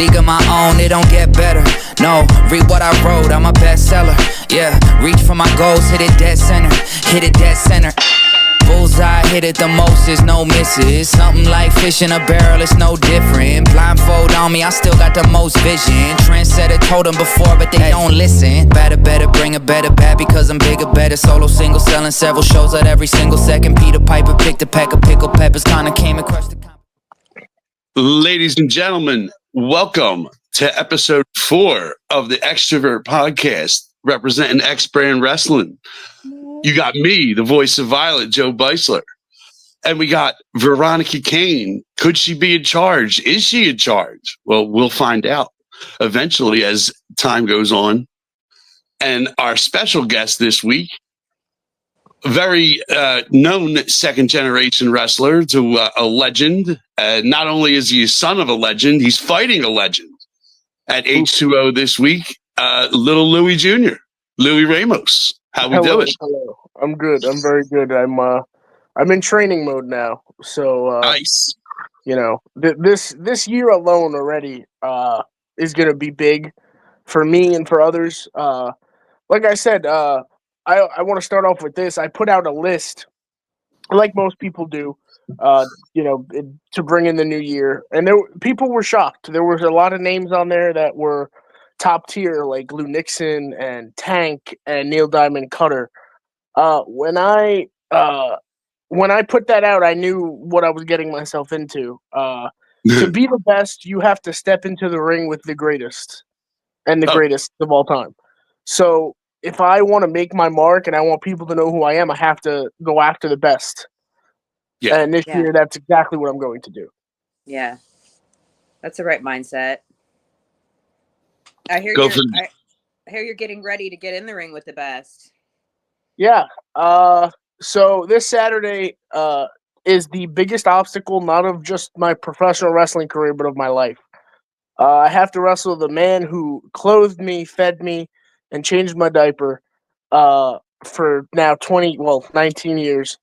league of my own, it don't get better. No, read what I wrote, I'm a bestseller. Yeah, reach for my goals, hit it dead center. Hit it dead center. Bullseye, hit it the most, there's no misses. Something like fish in a barrel, it's no different. Blindfold on me, I still got the most vision. Trendsetter told them before, but they don't listen. Better, bring a better bad because I'm bigger, better. Solo single, selling several shows at every single second. Peter Piper picked a pack of pickled peppers, kinda came and crushed the... Ladies and gentlemen, welcome to episode 4 of the X-Trovert podcast, representing X-Brand Wrestling. You got me, the voice of Violet, Joe Beisler. And we got Veronica CAINE. Could she be in charge? Is she in charge? Well, we'll find out eventually as time goes on. And our special guest this week, very known second-generation wrestler to a legend. Not only is he a son of a legend, he's fighting a legend at H2O this week. Little Louie Jr., Louie Ramos. How we doing? Hello. I'm good. I'm very good. I'm in training mode now. So Nice. You know, this year alone already is gonna be big for me and for others. Like I said, I want to start off with this. I put out a list, like most people do, to bring in the new year, and people were shocked. There was a lot of names on there that were top tier, like Lou Nixon and Tank and Neil Diamond Cutter. When I put that out, I knew what I was getting myself into. To be the best, you have to step into the ring with the greatest and the greatest of all time. So if I want to make my mark and I want people to know who I am, I have to go after the best. Yeah. And this year, that's exactly what I'm going to do. Yeah, that's the right mindset. I hear you're getting ready to get in the ring with the best. Yeah. So this Saturday is the biggest obstacle, not of just my professional wrestling career, but of my life. I have to wrestle the man who clothed me, fed me, and changed my diaper for now 19 years.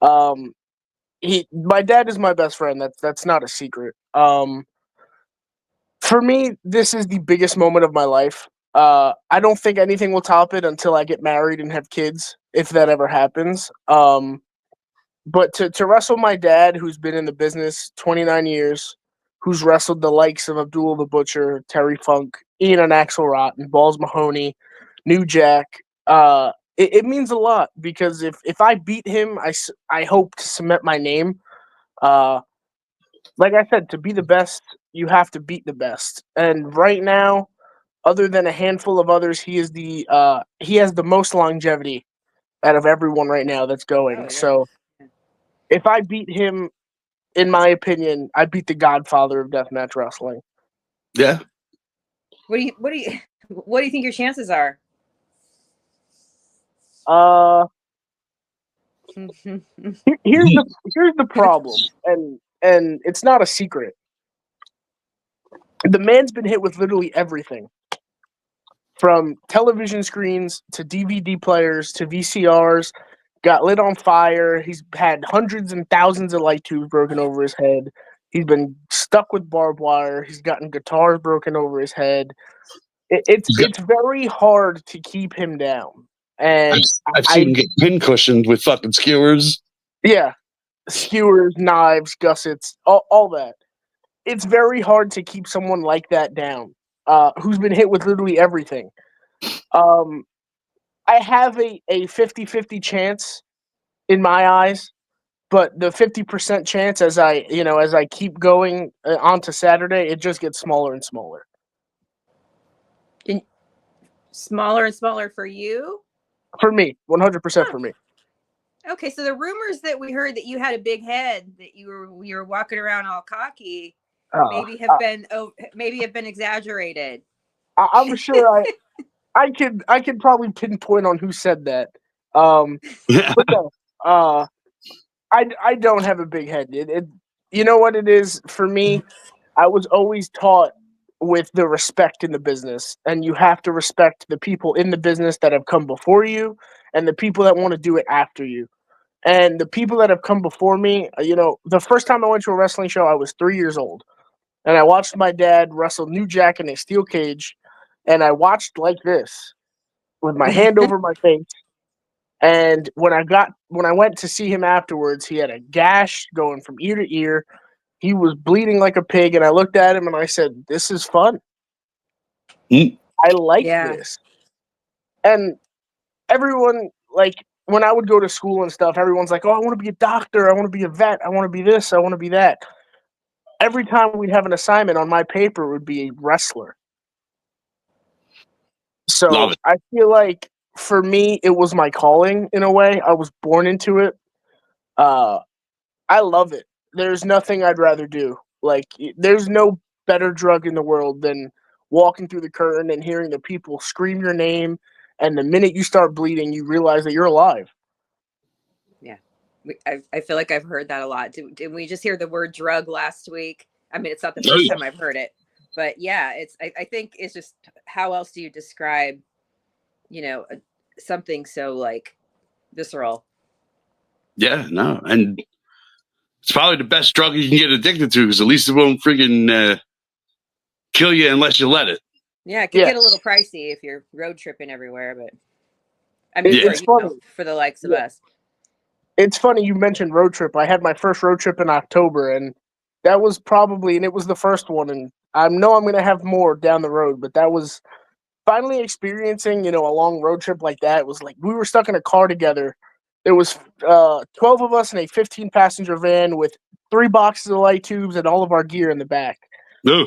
My dad is my best friend. That's not a secret. For me, this is the biggest moment of my life. I don't think anything will top it until I get married and have kids, if that ever happens. But to wrestle my dad, who's been in the business 29 years, who's wrestled the likes of Abdul the Butcher, Terry Funk, Ian and Axelrod, and Balls Mahoney, New Jack, it means a lot because if I beat him, I hope to cement my name. Like I said, to be the best, you have to beat the best. And right now, other than a handful of others, he has the most longevity out of everyone right now that's going. Oh, yeah. So if I beat him, in my opinion, I beat the godfather of deathmatch wrestling. Yeah. What do you think your chances are? Here's the problem, and it's not a secret. The man's been hit with literally everything, from television screens to DVD players to VCRs. Got lit on fire. He's had hundreds and thousands of light tubes broken over his head. He's been stuck with barbed wire. He's gotten guitars broken over his head. It's very hard to keep him down. And I've seen him get pincushioned with fucking skewers. Yeah. Skewers, knives, gussets, all that. It's very hard to keep someone like that down, who's been hit with literally everything. I have a 50-50 chance in my eyes, but the 50% chance as I keep going on to Saturday, it just gets smaller and smaller. Smaller and smaller for you? For me, 100% for me. Okay, so the rumors that we heard that you had a big head, that you were walking around all cocky, maybe have been exaggerated. I'm sure I could probably pinpoint on who said that. But no, I don't have a big head. You know what it is for me? I was always taught with the respect in the business, and you have to respect the people in the business that have come before you and the people that want to do it after you. And the people that have come before me, the first time I went to a wrestling show, I was 3 years old. and I watched my dad wrestle New Jack in a steel cage, and I watched like this with my hand over my face. And when I went to see him afterwards, he had a gash going from ear to ear. He was bleeding like a pig, and I looked at him and I said, "This is fun. I like this." And everyone, like, when I would go to school and stuff, everyone's like, "Oh, I want to be a doctor. I want to be a vet. I want to be this. I want to be that." Every time we'd have an assignment on my paper would be a wrestler. So I feel like for me, it was my calling in a way. I was born into it. I love it. There's nothing I'd rather do. Like, there's no better drug in the world than walking through the curtain and hearing the people scream your name. And the minute you start bleeding, you realize that you're alive. Yeah. I feel like I've heard that a lot. Did we just hear the word drug last week? I mean, it's not the first time I've heard it, but yeah, I think it's just, how else do you describe, something so like visceral? Yeah, no. And it's probably the best drug you can get addicted to, because at least it won't freaking kill you unless you let it. Yeah, it can get a little pricey if you're road tripping everywhere, but I mean, it's funny for the likes of us. It's funny you mentioned road trip. I had my first road trip in October, and that was probably, and it was the first one, and I know I'm going to have more down the road, but that was finally experiencing, a long road trip like that. It was like we were stuck in a car together. There was 12 of us in a 15-passenger van with 3 boxes of light tubes and all of our gear in the back. No.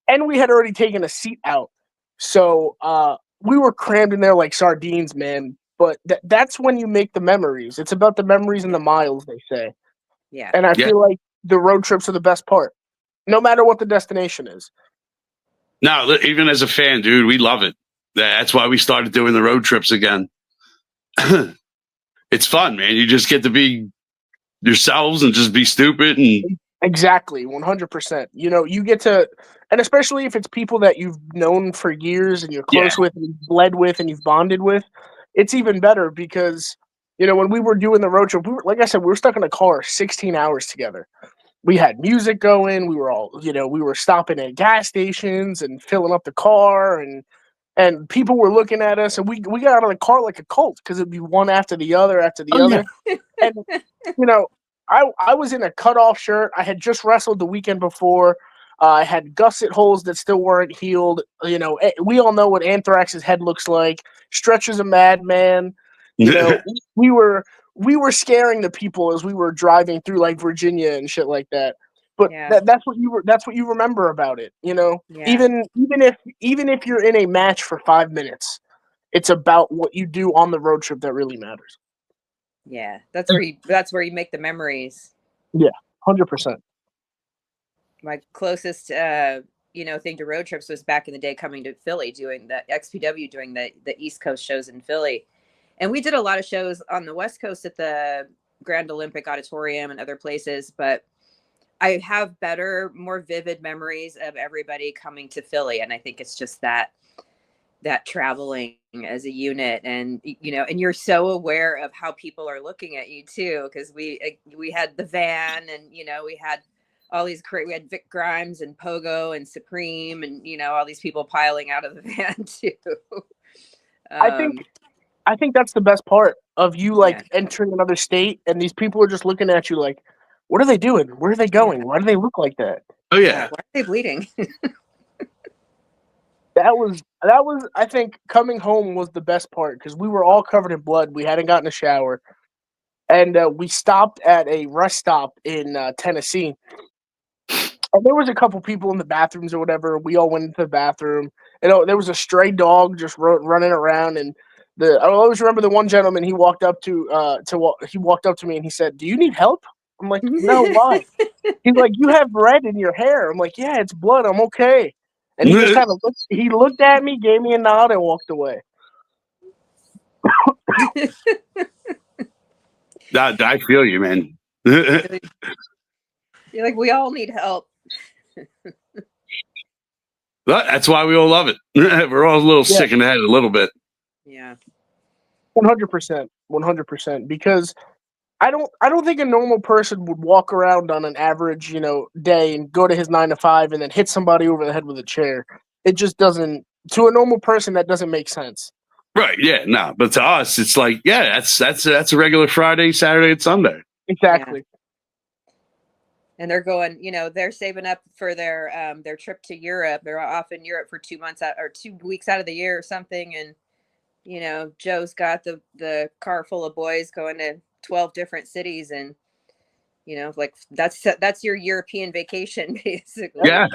And we had already taken a seat out. So we were crammed in there like sardines, man. But that's when you make the memories. It's about the memories and the miles, they say. Yeah. And I feel like the road trips are the best part, no matter what the destination is. No, even as a fan, dude, we love it. That's why we started doing the road trips again. It's fun, man. You just get to be yourselves and just be stupid. And exactly, 100%. You get to, and especially if it's people that you've known for years and you're close with and you've bled with and you've bonded with, it's even better because, when we were doing the road trip, like I said, we were stuck in a car 16 hours together. We had music going. We were all, we were stopping at gas stations and filling up the car, and people were looking at us, and we got out of the car like a cult because it'd be one after the other after the other. Yeah. And, I was in a cutoff shirt. I had just wrestled the weekend before. I had gusset holes that still weren't healed. We all know what Anthrax's head looks like. Stretch is a madman. We were scaring the people as we were driving through like Virginia and shit like that. But that's what you remember about it. Even if you're in a match for 5 minutes, it's about what you do on the road trip that really matters. Yeah, that's where you make the memories. Yeah, 100%. My closest thing to road trips was back in the day coming to Philly, doing the XPW, doing the East Coast shows in Philly. And we did a lot of shows on the West Coast at the Grand Olympic Auditorium and other places, but I have better, more vivid memories of everybody coming to Philly. And I think it's just that traveling as a unit, and and you're so aware of how people are looking at you too, because we had the van, and we had all these we had Vic Grimes and Pogo and Supreme, and all these people piling out of the van too. I think that's the best part of you entering another state, and these people are just looking at you like, what are they doing? Where are they going? Why do they look like that? Oh yeah. Why are they bleeding? That was, I think, coming home was the best part because we were all covered in blood. We hadn't gotten a shower. And we stopped at a rest stop in Tennessee. And there was a couple people in the bathrooms or whatever. We all went into the bathroom. And there was a stray dog just running around. And I always remember the one gentleman, he walked up to me and he said, "Do you need help?" I'm like, "No, why?" He's like, "You have red in your hair." I'm like, "Yeah, it's blood. I'm okay." And he just kind of looked at me, gave me a nod, and walked away. I feel you, man. You're like, we all need help. That's why we all love it. We're all a little sick in the head a little bit. Yeah. 100%. 100%. Because I don't think a normal person would walk around on an average, day and go to his 9 to 5 and then hit somebody over the head with a chair. It just doesn't, to a normal person, that doesn't make sense. Right. Yeah. No. But to us, it's like, yeah, that's a regular Friday, Saturday, and Sunday. Exactly. And they're going, they're saving up for their trip to Europe. They're off in Europe for 2 months or 2 weeks out of the year or something. And, Joe's got the car full of boys going to 12 different cities. And, like that's your European vacation, basically. Yeah.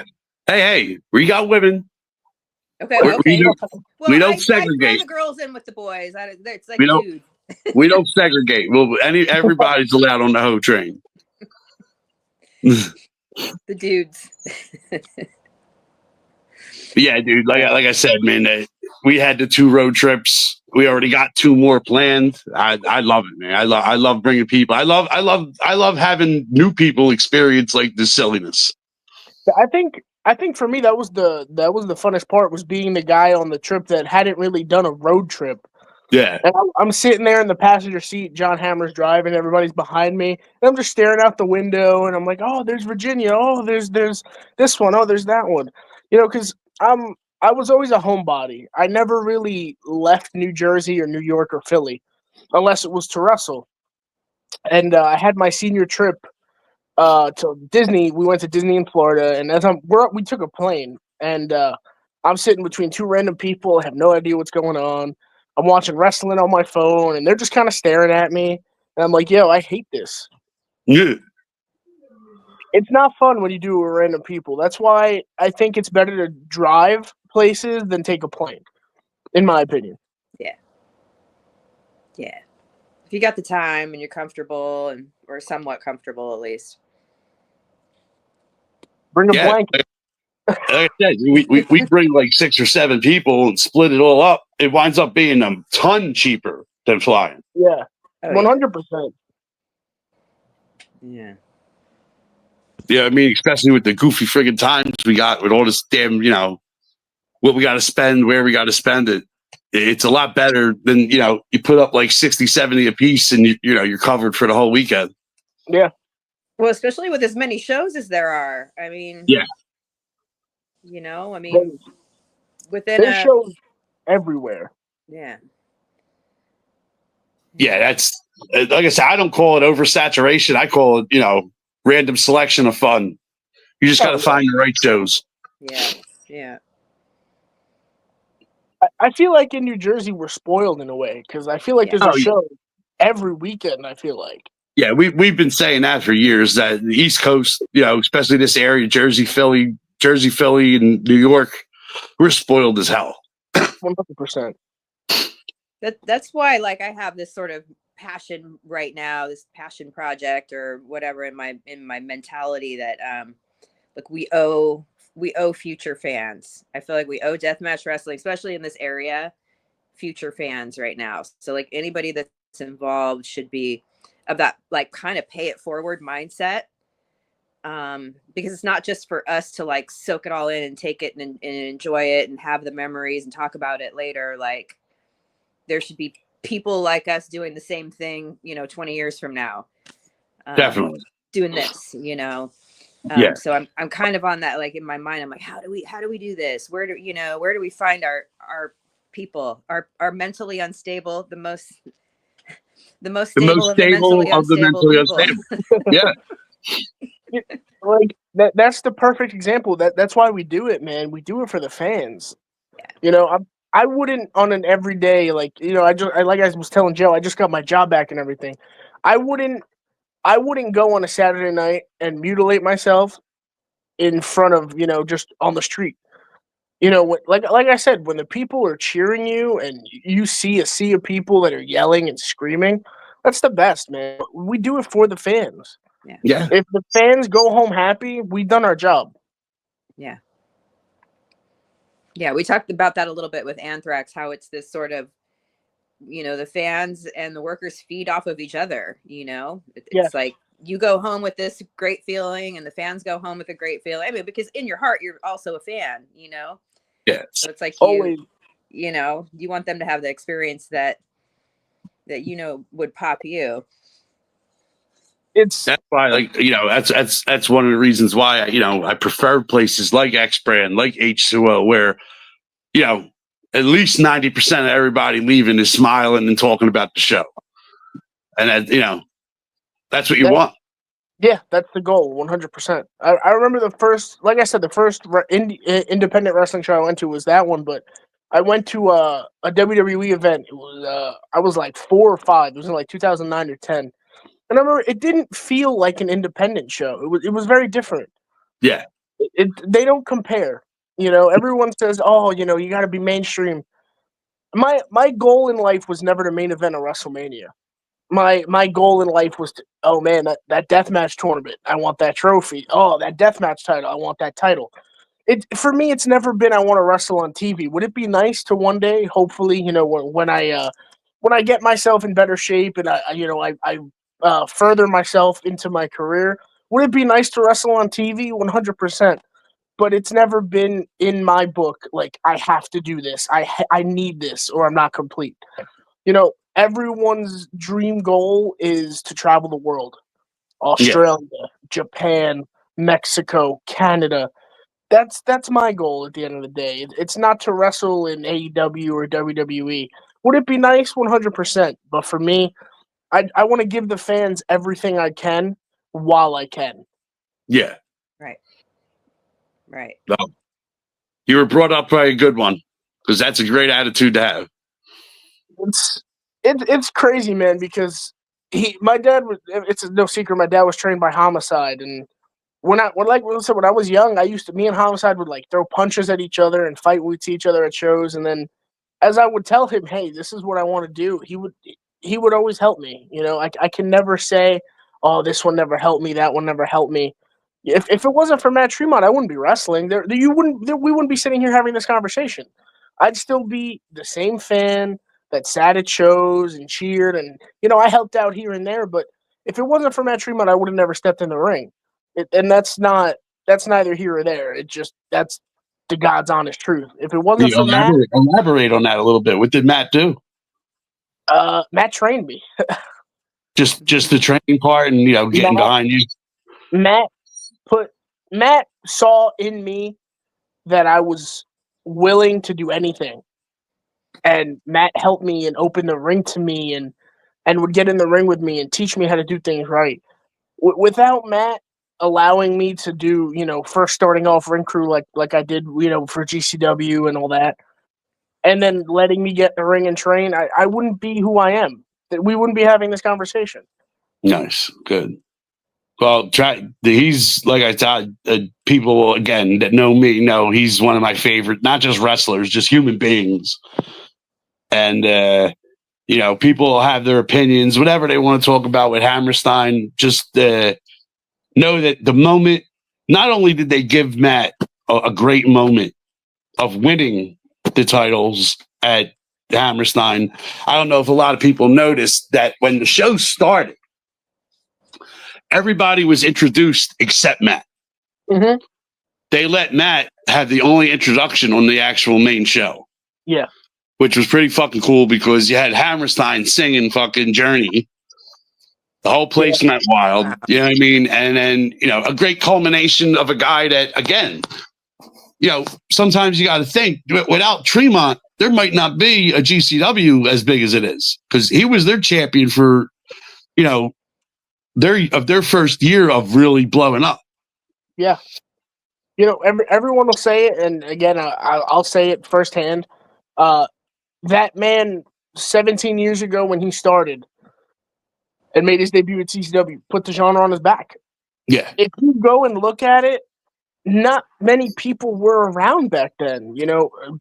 Hey, we got women. Okay. We don't I segregate. throw the girls in with the boys. It's like, We don't, dude. we don't segregate. Well, everybody's allowed on the hoe train. The dudes. Yeah, dude. Like I said, man, we had the 2 road trips. We already got 2 more planned. I love it, man. I love bringing people. I love having new people experience like this silliness. I think for me that was the funnest part, was being the guy on the trip that hadn't really done a road trip. Yeah. And I'm sitting there in the passenger seat, John Hammer's driving, everybody's behind me, and I'm just staring out the window, and I'm like, oh, there's Virginia, oh, there's this one, oh, there's that one, because I was always a homebody. I never really left New Jersey or New York or Philly, unless it was to wrestle. And I had my senior trip to Disney. We went to Disney in Florida, and we took a plane, and I'm sitting between 2 random people. I have no idea what's going on. I'm watching wrestling on my phone, and they're just kind of staring at me. And I'm like, yo, I hate this. Yeah. It's not fun when you do it with random people. That's why I think it's better to drive places than take a plane, in my opinion. Yeah. Yeah. If you got the time and you're comfortable or somewhat comfortable, at least. Bring a blanket. Like I said, we bring like 6 or 7 people and split it all up. It winds up being a ton cheaper than flying. Yeah, Oh, 100%. Yeah. Yeah, I mean, especially with the goofy friggin' times we got with all this damn, what we got to spend, where we got to spend it. It's a lot better than, you put up like 60, 70 a piece and you're covered for the whole weekend. Yeah. Well, especially with as many shows as there are. I mean, yeah. Within there's shows everywhere. Yeah. Yeah, that's, like I said, I don't call it oversaturation. I call it, random selection of fun. You just got to find the right shows. Yeah. Yeah. I feel like in New Jersey we're spoiled in a way, because I feel like there's a show every weekend. I feel like. Yeah, we've been saying that for years, that the East Coast, especially this area, Jersey, Philly, and New York, we're spoiled as hell. 100%. That's why, like, I have this sort of passion right now, this passion project or whatever in my mentality that like we owe future fans. I feel like we owe deathmatch wrestling, especially in this area, future fans right now. So like anybody that's involved should be of that, like, kind of pay it forward mindset. Because it's not just for us to like soak it all in and take it and enjoy it and have the memories and talk about it later. Like, there should be people like us doing the same thing, 20 years from now. Definitely doing this, yeah. So I'm kind of on that, like, in my mind, I'm like, how do we do this? Where do we find our people, our mentally unstable, the most stable of the mentally unstable. Yeah. Like that's the perfect example. That's why we do it, man. We do it for the fans. Yeah. I wouldn't, on an everyday, like, like I was telling Joe, I just got my job back and everything. I wouldn't go on a Saturday night and mutilate myself in front of, just on the street. Like I said, when the people are cheering you and you see a sea of people that are yelling and screaming, that's the best, man. We do it for the fans. Yeah. If the fans go home happy, we've done our job. Yeah. Yeah, we talked about that a little bit with Anthrax, how it's this sort of, the fans and the workers feed off of each other, It's like you go home with this great feeling and the fans go home with a great feeling. I mean, because in your heart, you're also a fan, Yeah. So it's like Always. you want them to have the experience that would pop you. It's That's why, like, that's one of the reasons why I prefer places like X-Brand, like H2O, where at least 90% of everybody leaving is smiling and talking about the show, and that's what you want. Yeah, that's the goal, 100%. I remember the first, like I said, the first independent wrestling show I went to was that one, but I went to a WWE event. It was I was like 4 or 5. It was in like 2009 or 10, and I remember it didn't feel like an independent show. It was very different. Yeah, They don't compare. Everyone says, "Oh, you got to be mainstream." My goal in life was never to main event a WrestleMania. My goal in life was to, oh man, that deathmatch tournament, I want that trophy. Oh, that deathmatch title, I want that title. It for me, it's never been I want to wrestle on TV. Would it be nice to one day, hopefully, when I get myself in better shape and I further myself into my career, would it be nice to wrestle on TV? 100%. But it's never been in my book like I have to do this. I need this or I'm not complete. Everyone's dream goal is to travel the world. yeah, Australia, Japan, Mexico, Canada. That's my goal at the end of the day. It's not to wrestle in AEW or WWE. Would it be nice? 100%. But for me, I want to give the fans everything I can while I can. yeah. Right. Right. No, you were brought up by a good one, because that's a great attitude to have. It's crazy, man, because my dad was, it's no secret, my dad was trained by Homicide, and when I was young, me and Homicide would like throw punches at each other and fight with each other at shows, and then as I would tell him, hey, this is what I want to do, he would always help me. I can never say, oh, this one never helped me, that one never helped me. If it wasn't for Matt Tremont, I wouldn't be wrestling. We wouldn't be sitting here having this conversation. I'd still be the same fan that sat at shows and cheered, and I helped out here and there. But if it wasn't for Matt Tremont, I would have never stepped in the ring. And that's neither here or there. That's the God's honest truth. If it wasn't for Matt, Elaborate on that a little bit. What did Matt do? Matt trained me. Just the training part and getting behind you. Matt saw in me that I was willing to do anything, and Matt helped me and opened the ring to me and would get in the ring with me and teach me how to do things right. Without Matt allowing me to do, first starting off ring crew like I did, for GCW and all that, and then letting me get in the ring and train, I wouldn't be who I am. We wouldn't be having this conversation. Nice, good. Well, he's like I thought. People again that know me know he's one of my favorite, not just wrestlers, just human beings. And people have their opinions, whatever they want to talk about with Hammerstein. Just know that the moment, not only did they give Matt a great moment of winning the titles at Hammerstein, I don't know if a lot of people noticed that when the show started, everybody was introduced except Matt. Mm-hmm. They let Matt have the only introduction on the actual main show. Yeah. Which was pretty fucking cool because you had Hammerstein singing fucking Journey. The whole place went wild. Wow. You know what I mean? And then, a great culmination of a guy that, again, sometimes you got to think, without Tremont, there might not be a GCW as big as it is, because he was their champion for, their first year of really blowing up. Yeah. Everyone will say it, and again, I'll say it firsthand. That man, 17 years ago when he started and made his debut at CCW, put the genre on his back. Yeah. If you go and look at it, not many people were around back then.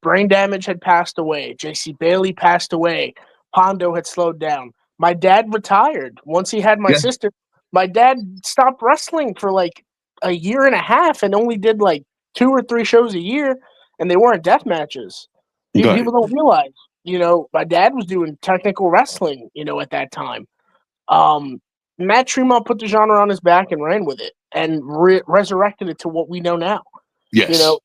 Brain Damage had passed away. JC Bailey passed away. Pondo had slowed down. My dad retired. Once he had my sister, my dad stopped wrestling for like a year and a half and only did like 2 or 3 shows a year, and they weren't death matches. Right. People don't realize, my dad was doing technical wrestling, at that time. Matt Tremont put the genre on his back and ran with it and resurrected it to what we know now. Yes.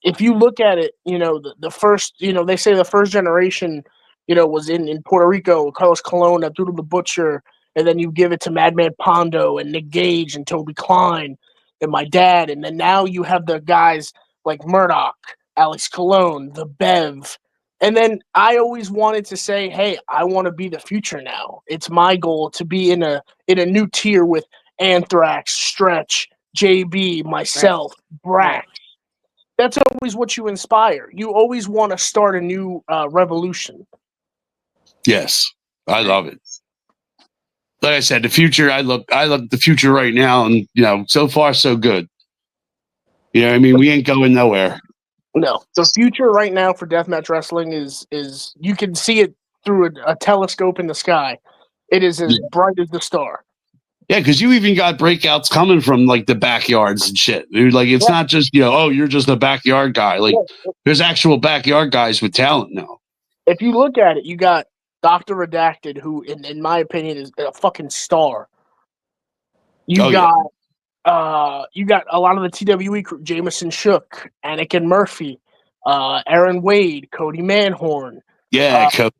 If you look at it, the first, they say the first generation, was in Puerto Rico, Carlos Colon, Abdul the Butcher, and then you give it to Madman Pondo and Nick Gage and Toby Klein and my dad, and then now you have the guys like Murdoch, Alex Colon, the Bev. And then I always wanted to say, hey, I want to be the future now. It's my goal to be in a new tier with Anthrax, Stretch, JB, myself, Brack. That's always what you inspire. You always want to start a new revolution. Yes, I love it. Like I said, the future. I look at the future right now, and so far so good. You know what I mean? We ain't going nowhere. No, the future right now for deathmatch wrestling is you can see it through a telescope in the sky. It is as bright as the star. Yeah, because you even got breakouts coming from like the backyards and shit, dude. Like it's not just oh, you're just a backyard guy. Like there's actual backyard guys with talent now. If you look at it, you got Dr. Redacted, who in my opinion is a fucking star. You got a lot of the TWE crew, Jameson Shook, Anakin Murphy, Aaron Wade, Cody Manhorn. Yeah, Cody.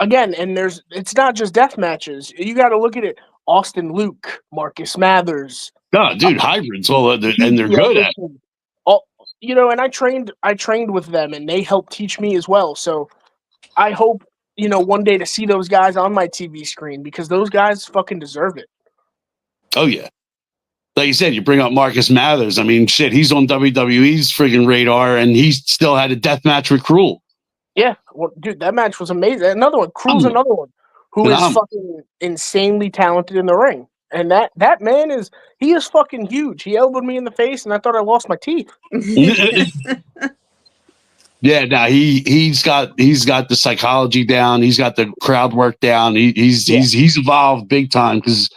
Again, and it's not just death matches. You got to look at it. Austin Luke, Marcus Mathers. No, dude, hybrids, and they're good at it. And I trained with them, and they helped teach me as well. So I hope one day to see those guys on my TV screen, because those guys fucking deserve it. Oh yeah, like you said, you bring up Marcus Mathers. I mean, shit, he's on WWE's friggin' radar, and he still had a death match with Cruel. Yeah, well, dude, that match was amazing. Another one, Cruel's another one who is fucking insanely talented in the ring, and that man is fucking huge. He elbowed me in the face, and I thought I lost my teeth. Yeah, no, he's got the psychology down. He's got the crowd work down. He's evolved big time, because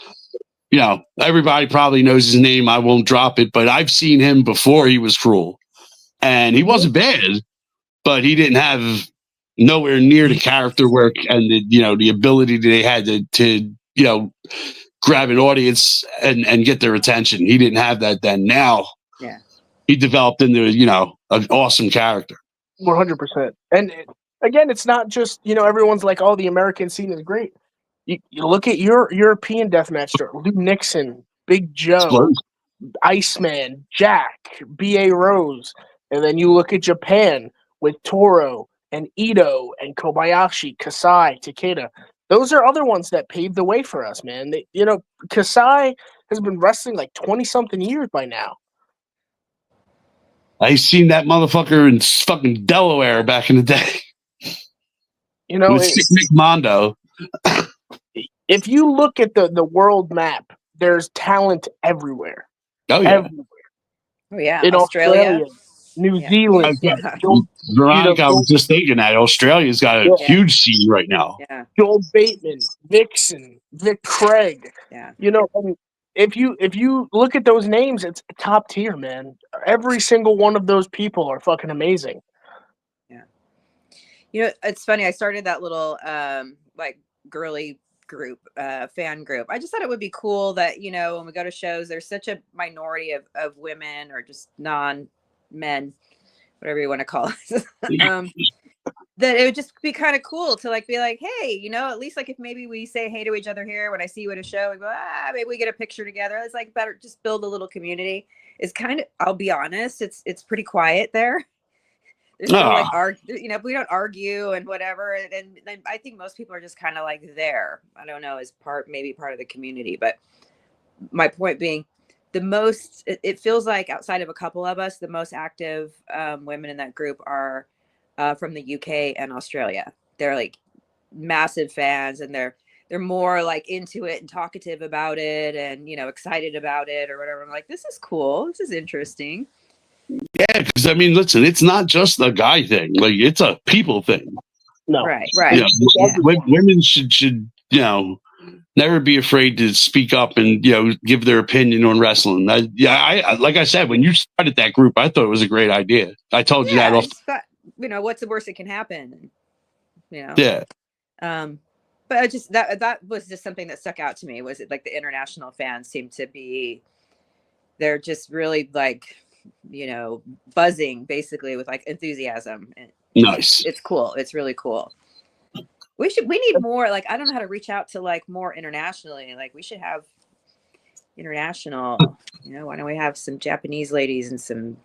everybody probably knows his name. I won't drop it, but I've seen him before he was Cruel, and he wasn't bad, but he didn't have nowhere near the character work and the ability that they had to grab an audience and get their attention. He didn't have that then. Now, he developed into an awesome character. 100%. And again, it's not just everyone's like, oh, the American scene is great. You look at your European deathmatch star, Lou Nixon, Big Joe, Iceman, Jack, B.A. Rose, and then you look at Japan with Toro and Ito and Kobayashi, Kasai, Takeda. Those are other ones that paved the way for us, man. Kasai has been wrestling like 20-something years by now. I seen that motherfucker in fucking Delaware back in the day. With Nick Mondo. If you look at the world map, there's talent everywhere. Oh, yeah. Everywhere. Oh, yeah. In Australia, New Zealand. Veronica, I was just thinking that Australia's got a huge scene right now. Yeah. Joel Bateman, Vixen, Vic Craig. Yeah. And if you look at those names, it's top tier, man. Every single one of those people are fucking amazing. Yeah. It's funny. I started that little girly group, fan group. I just thought it would be cool that when we go to shows, there's such a minority of women or just non-men, whatever you want to call it. That it would just be kind of cool to be like, hey, at least if maybe we say hey to each other here when I see you at a show, we go, maybe we get a picture together. It's better just build a little community. It's kind of, I'll be honest, it's pretty quiet there. There's no we don't argue and whatever. And I think most people are just kind of there. I don't know, as maybe part of the community. But my point being, it feels like outside of a couple of us, the most active women in that group are from the UK and Australia. They're massive fans, and they're more into it and talkative about it and excited about it or whatever. I'm like, this is cool. This is interesting. Yeah, because I mean, listen, it's not just a guy thing. It's a people thing. No, right. Women should never be afraid to speak up and give their opinion on wrestling. I like I said, when you started that group, I thought it was a great idea. I told you that off. What's the worst that can happen? Yeah. But I just that was just something that stuck out to me. Was it the international fans seem to be? They're just really buzzing basically with enthusiasm. Nice. It's cool. It's really cool. We need more. Like, I don't know how to reach out to like more internationally. Like, we should have international. You know, why don't we have some Japanese ladies and some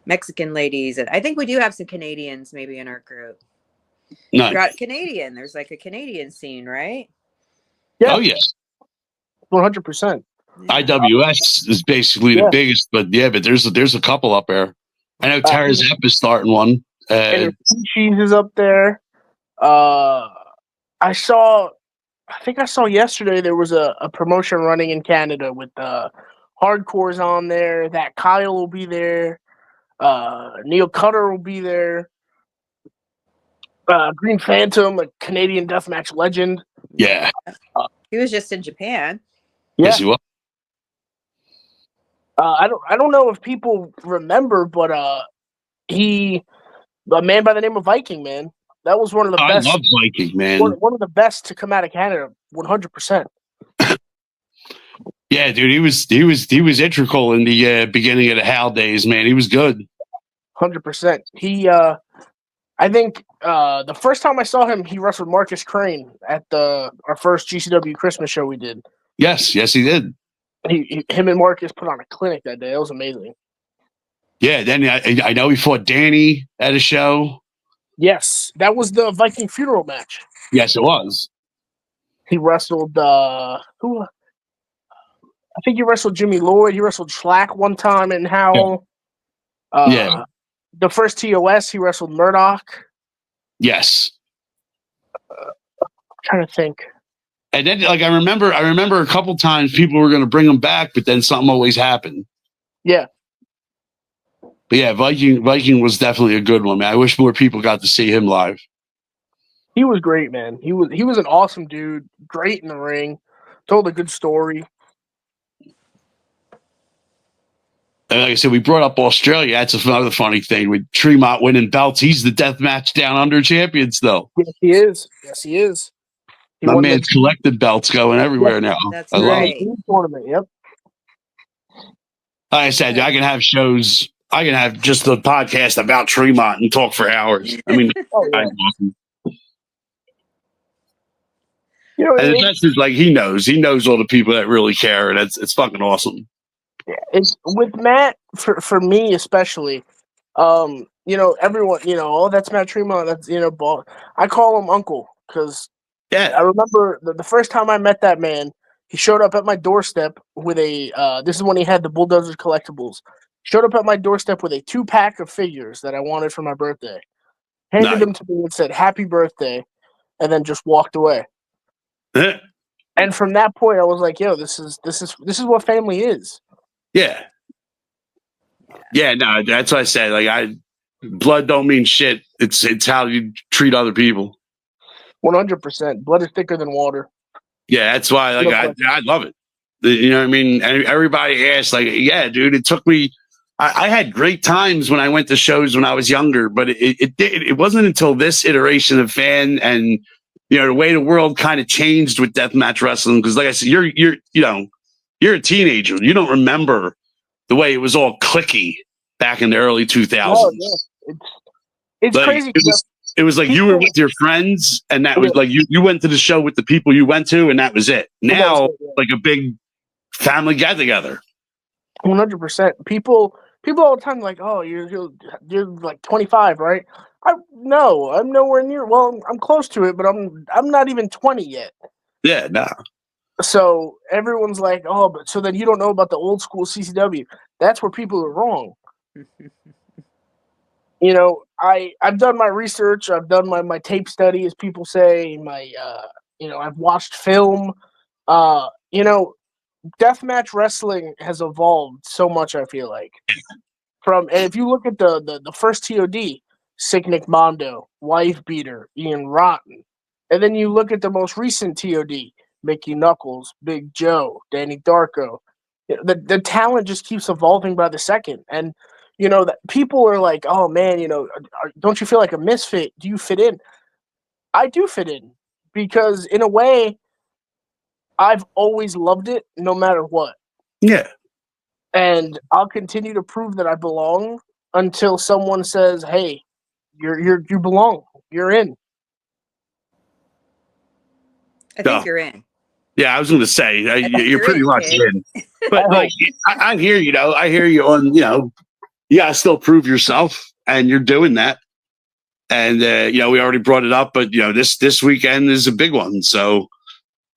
Mexican ladies? And I think we do have some Canadians maybe in our group. No. Forgot Canadian. There's like a Canadian scene, right? Yeah. Oh yes. 100%. IWS is basically the biggest, but there's a couple up there. I know Tara Zepp is starting one. And Cheese is up there. I think I saw yesterday there was a promotion running in Canada with Hardcore's on there. That Kyle will be there. Neil Cutter will be there. Green Phantom, a Canadian deathmatch legend. Yeah. He was just in Japan. Yes, he was. I don't know if people remember, but a man by the name of Viking, man. That was one of the best. I love Viking, man. One of the best to come out of Canada, 100%. Yeah, dude, he was integral in the beginning of the Hal days, man. He was good. 100%. He, I think the first time I saw him, he wrestled Marcus Crane at our first GCW Christmas show we did. Yes, he did. Him and Marcus put on a clinic that day. It was amazing. Yeah, then I know he fought Danny at a show. Yes, that was the Viking funeral match. Yes, it was. He wrestled who? I think he wrestled Jimmy Lloyd. He wrestled Schlack one time in Howell. Yeah. The first TOS, he wrestled Murdoch. Yes. Trying to think. And then, like, I remember a couple times people were going to bring him back, but then something always happened. Yeah. But yeah, Viking was definitely a good one, man. I wish more people got to see him live. He was great, man. He was an awesome dude. Great in the ring. Told a good story. And like I said, we brought up Australia. That's another funny thing with Tremont winning belts. He's the Deathmatch Down Under champion still. Yes, he is. Yes, he is. My man's collected belts going everywhere now. That's right. Love it. Tournament, yep. Like I said, I can have shows. I can have just a podcast about Tremont and talk for hours. I mean, awesome. You know, and the best is like he knows all the people that really care, and it's fucking awesome. It's with Matt for me especially. You know, everyone, you know, that's Matt Tremont. That's, you know, ball. I call him Uncle because I remember the first time I met that man. He showed up at my doorstep with a. This is when he had the Bulldozers collectibles. Showed up at my doorstep with a 2-pack of figures that I wanted for my birthday. Handed them to me and said "Happy Birthday," and then just walked away. And from that point, I was like, "Yo, this is what family is." Yeah. No, that's what I said. Like, blood don't mean shit. It's how you treat other people. 100%. Blood is thicker than water. Yeah, that's why. Like, I love it. You know what I mean? And everybody asks, like, yeah, dude. It took me. I had great times when I went to shows when I was younger, but it wasn't until this iteration of fan and, you know, the way the world kind of changed with deathmatch wrestling. Because, like I said, you're a teenager. You don't remember the way it was all clicky back in the early 2000s. Oh, yeah. It's like, crazy. It was like you were with your friends, and that was like you went to the show with the people you went to, and that was it. Now, like a big family get together. 100%. People all the time like, oh, you're like 25, right? No, I'm nowhere near. Well, I'm close to it, but I'm not even 20 yet. Yeah, nah. So everyone's like, oh, but so then you don't know about the old school CCW. That's where people are wrong. You know, I've done my research. I've done my tape study, as people say. I've watched film. You know, deathmatch wrestling has evolved so much. I feel like and if you look at the first TOD, Sick Nick Mondo, Wife Beater, Ian Rotten, and then you look at the most recent TOD, Mickey Knuckles, Big Joe, Danny Darko. The talent just keeps evolving by the second, and you know that people are like, "Oh man, you know, don't you feel like a misfit? Do you fit in?" I do fit in because, in a way, I've always loved it, no matter what. Yeah, and I'll continue to prove that I belong until someone says, "Hey, you belong. You're in." I think you're in. Yeah, I was going to say you're pretty much in. But I like, I hear you know, I hear you on you got to still prove yourself, and you're doing that. And we already brought it up, but this weekend is a big one, so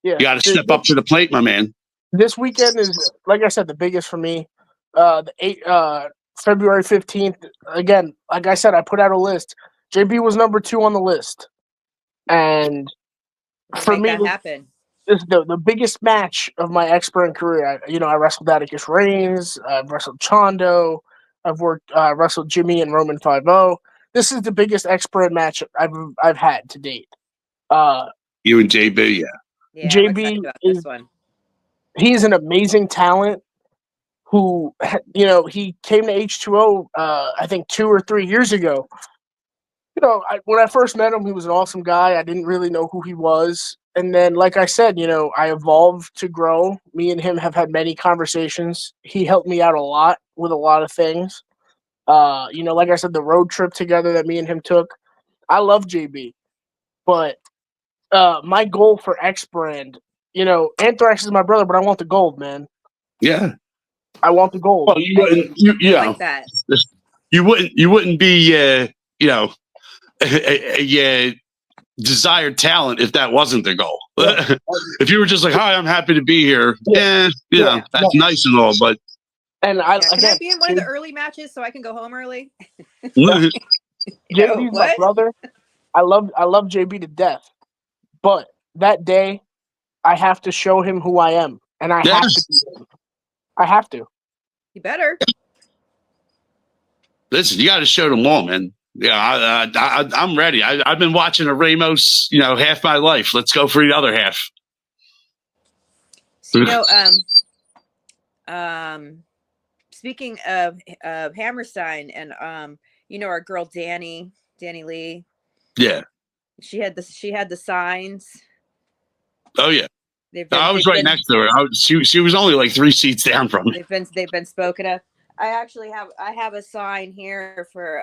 Yeah, you got to step up to the plate, my man. This weekend is, like I said, the biggest for me. February 15th. Again, like I said, I put out a list. JB was number 2 on the list, and for me, that happen. This is the biggest match of my X-Brand career. I wrestled Atticus Reigns. I've wrestled Chondo. I've wrestled Jimmy and Roman 5-0. This is the biggest X-Brand match I've had to date. You and JB, yeah. JB about this one. He's an amazing talent who, he came to H2O, I think 2 or 3 years ago. When I first met him, he was an awesome guy. I didn't really know who he was. And then, like I said, I evolved to grow. Me and him have had many conversations. He helped me out a lot with a lot of things. Like I said, the road trip together that me and him took. I love JB. But my goal for X Brand, Anthrax is my brother, but I want the gold, man. Yeah. I want the gold. Well, you wouldn't, like that. You wouldn't be, a desired talent if that wasn't the goal. If you were just like, "Hi, I'm happy to be here," that's nice and all, but. And can I be in one of the early matches so I can go home early? JB's my brother. I love JB to death, but that day I have to show him who I am, and I have to be him. I have to. You better. Listen, you got to show them all, man. Yeah, I'm ready. I've been watching a Ramos, half my life. Let's go for the other half. So, speaking of Hammerstein and our girl Danny Lee. Yeah. She had the signs. Oh yeah. I was right next to her. She was only like 3 seats down from me. They've been spoken of. I actually have a sign here for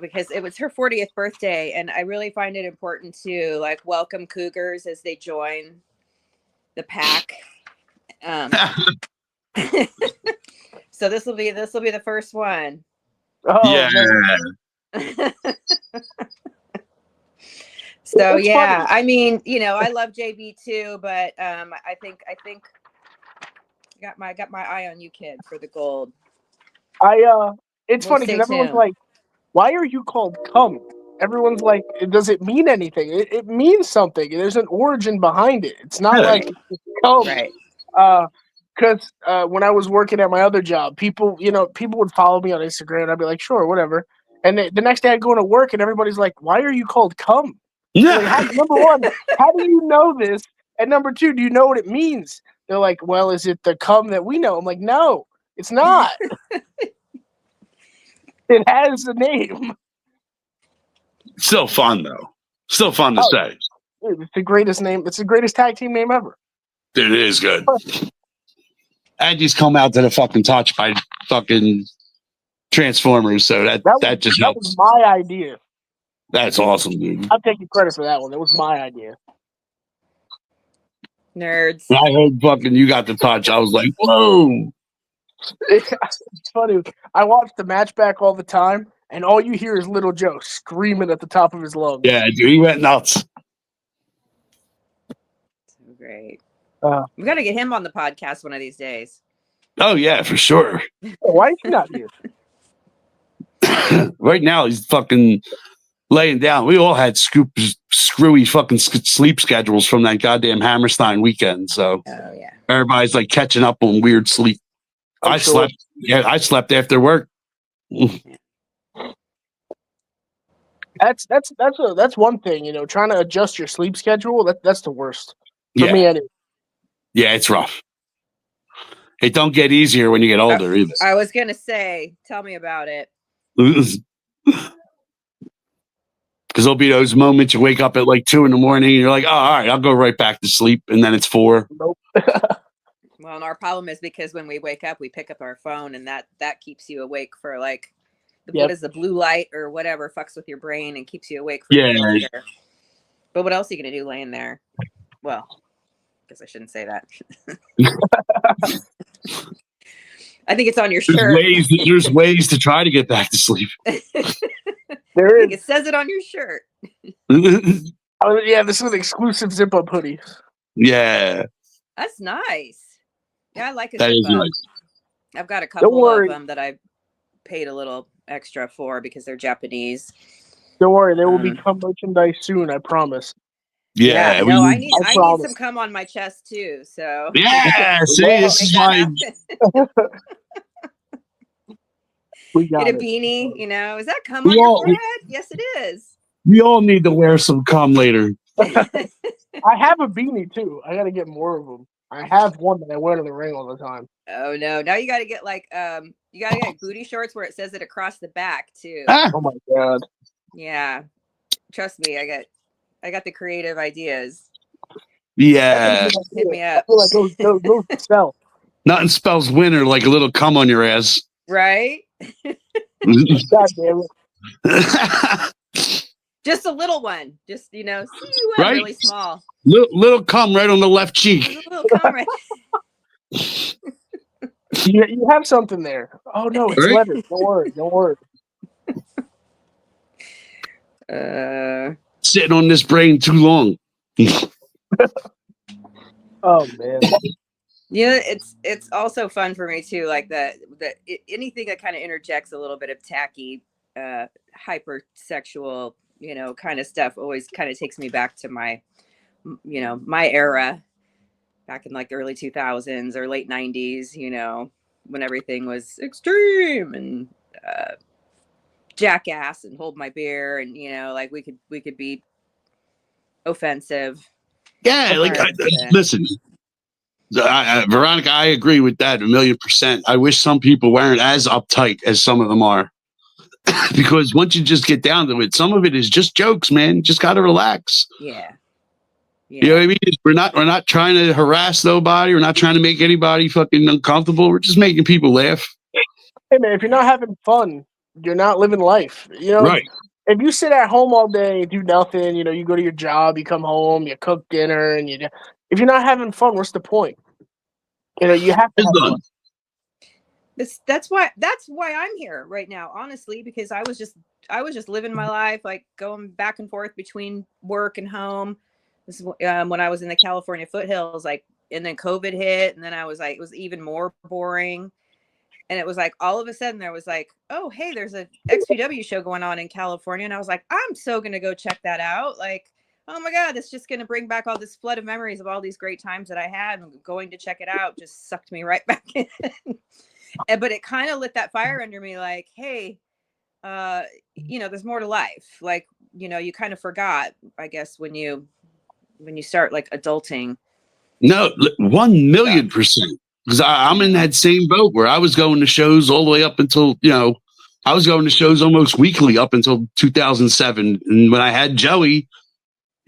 because it was her 40th birthday, and I really find it important to welcome Cougars as they join the pack. So this will be the first one. Oh, yeah. So yeah, funny. I mean, I love JB too, but I think I got my eye on you, kid, for the gold. It's funny because everyone's like, "Why are you called Cum?" Everyone's like, "Does it mean anything?" It means something. There's an origin behind it. It's not like Cum, right? Because when I was working at my other job, people would follow me on Instagram, and I'd be like, "Sure, whatever." And the next day I'd go to work, and everybody's like, "Why are you called Cum?" Like, number one, how do you know this? And number two, do you know what it means? They're like, "Well, is it the cum that we know?" I'm like, "No, it's not." It has a name. Still fun though. Still fun to say. It's the greatest name. It's the greatest tag team name ever. It is good. Andy's come out to the fucking touch by fucking Transformers, so that just helps. That was my idea. That's awesome, dude. I'm taking credit for that one. That was my idea. Nerds. When I heard fucking you got the touch, I was like, whoa. It's funny. I watch the match back all the time, and all you hear is Little Joe screaming at the top of his lungs. Yeah, dude, he went nuts. So great. We got to get him on the podcast one of these days. Oh, yeah, for sure. Why is he not here? Right now, he's fucking laying down. We all had screwy fucking sleep schedules from that goddamn Hammerstein weekend. So everybody's like catching up on weird sleep. I slept after work. That's one thing, trying to adjust your sleep schedule. That's the worst for me anyway. Yeah, it's rough. It don't get easier when you get older either. I was gonna say, tell me about it. Because there'll be those moments you wake up at like 2 a.m. and you're like, oh, all right, I'll go right back to sleep, and then it's 4. Nope. Well, and our problem is because when we wake up, we pick up our phone, and that keeps you awake for what is the blue light or whatever fucks with your brain and keeps you awake for longer. But what else are you gonna do laying there? Well, I guess I shouldn't say that. I think it's on your shirt. There's ways to try to get back to sleep. There I think is. it says it on your shirt. Oh, yeah, this is an exclusive zip-up hoodie. Yeah, That's nice. Yeah, I like a that is zip-up. nice. I've got a couple worry. of them that I paid a little extra for because they're Japanese. Don't worry, there will become merchandise soon, I promise. Yeah, no, I need promise. some cum on my chest too. So yeah. See, this is why. We got Get a it. beanie, you know. Is that cum on your forehead? Yes, it is. We all need to wear some cum later. I have a beanie too. I got to get more of them. I have one that I wear to the ring all the time. Oh no! Now you got to get like you got to get booty shorts where it says it across the back too. Oh my god! Yeah, trust me, I got the creative ideas. Yeah, Hit me up. I feel like those sell. nothing spells winter like a little cum on your ass. Right? God damn it! Just a little one. Just right? really small. Little cum right on the left cheek. Just a little cum right. You have something there. Oh no, it's Right? leather. Don't worry. Sitting on this brain too long. Oh man. Yeah, it's also fun for me too, like anything that kind of interjects a little bit of tacky, hypersexual, kind of stuff always kind of takes me back to my era, back in like the early 2000s or late 90s, when everything was extreme and jackass and hold my beer and like we could be offensive. Yeah, like listen. Veronica, I agree with that 1,000,000%. I wish some people weren't as uptight as some of them are. Because once you just get down to it, some of it is just jokes, man. You just got to relax. Yeah. You know what I mean? We're not trying to harass nobody. We're not trying to make anybody fucking uncomfortable. We're just making people laugh. Hey man, if you're not having fun, you're not living life. Right. If you sit at home all day and do nothing, you go to your job, you come home, you cook dinner, and if you're not having fun, what's the point? You have to have fun. That's why I'm here right now, honestly, because I was just living my life, like going back and forth between work and home. This is when I was in the California foothills, like, and then COVID hit, and then I was like, it was even more boring. And it was like, all of a sudden there was like, oh, hey, there's a XPW show going on in California. And I was like, I'm so going to go check that out. Like, oh my God, it's just going to bring back all this flood of memories of all these great times that I had. And going to check it out just sucked me right back in. But it kind of lit that fire under me, like, hey, there's more to life. Like, you kind of forgot, I guess, when you start like adulting. No, 1,000,000%. Because I'm in that same boat where I was going to shows all the way up until, I was going to shows almost weekly up until 2007. And when I had Joey,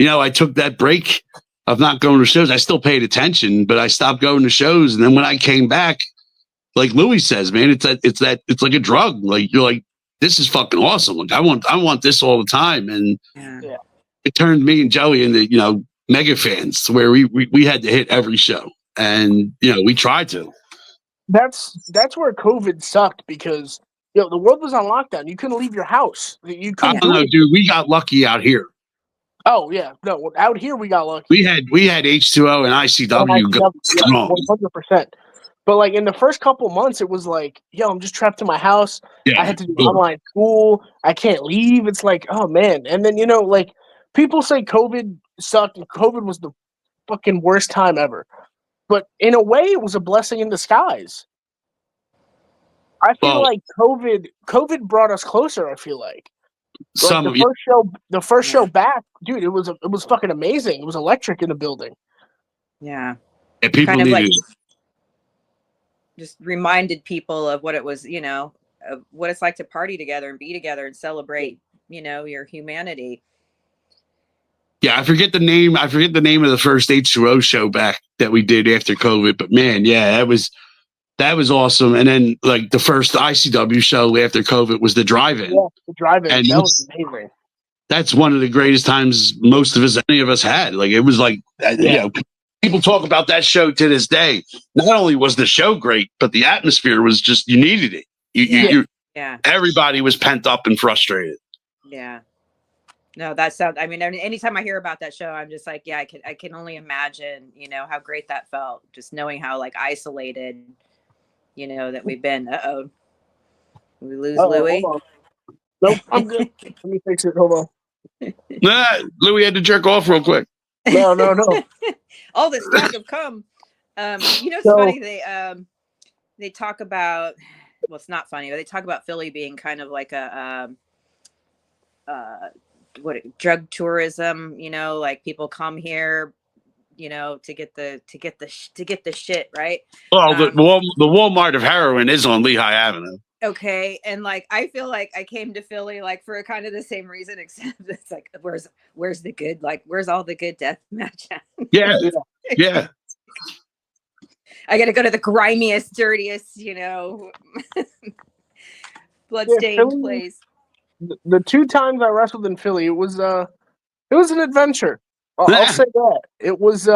I took that break of not going to shows. I still paid attention, but I stopped going to shows. And then when I came back, like Louie says, man, it's like a drug. Like, you're like, this is fucking awesome. Like, I want this all the time. And it turned me and Joey into, mega fans to where we had to hit every show. And we tried to. That's where COVID sucked because the world was on lockdown. You couldn't leave your house. You couldn't. I don't know, dude. We got lucky out here. Oh yeah, no. Out here we got lucky. We had H2O and ICW go strong. 100%. But like in the first couple months, it was like, I'm just trapped in my house. Yeah. I had to do online school. I can't leave. It's like, oh man. And then like people say COVID sucked and COVID was the fucking worst time ever. But in a way, it was a blessing in disguise. I feel like COVID brought us closer. I feel like the first show back, dude. It was fucking amazing. It was electric in the building. Yeah, and people kind of needed just reminded people of what it was, of what it's like to party together and be together and celebrate, your humanity. Yeah, I forget the name of the first H2O show back that we did after COVID, but man, yeah, that was awesome. And then like the first ICW show after COVID was the drive-in. Yeah, the drive-in. And that was amazing. that's one of the greatest times any of us had. Like, it was like, you know, people talk about that show to this day. Not only was the show great, but the atmosphere was just, you needed it. Everybody was pent up and frustrated. Yeah. No, that sounds, I mean, anytime I hear about that show, I'm just like, yeah, I can only imagine, you know, how great that felt. Just knowing how like isolated, you know, that we've been. Uh-oh. We lose Louie. Nope, I'm good. Let me fix it. Hold on. Louie had to jerk off real quick. No. All this talk of cum. You know, it's funny. They talk about, well, it's not funny, but they talk about Philly being kind of like a, drug tourism, you know, like people come here, you know, to get the shit, right? Well, the Walmart of heroin is on Lehigh Avenue. Okay, and like I feel like I came to Philly like for kind of the same reason, except it's like where's the good, like where's all the good Deathmatch at? Yeah. I got to go to the grimiest, dirtiest, you know, bloodstained place. The 2 times I wrestled in Philly, it was an adventure. I'll say that. It was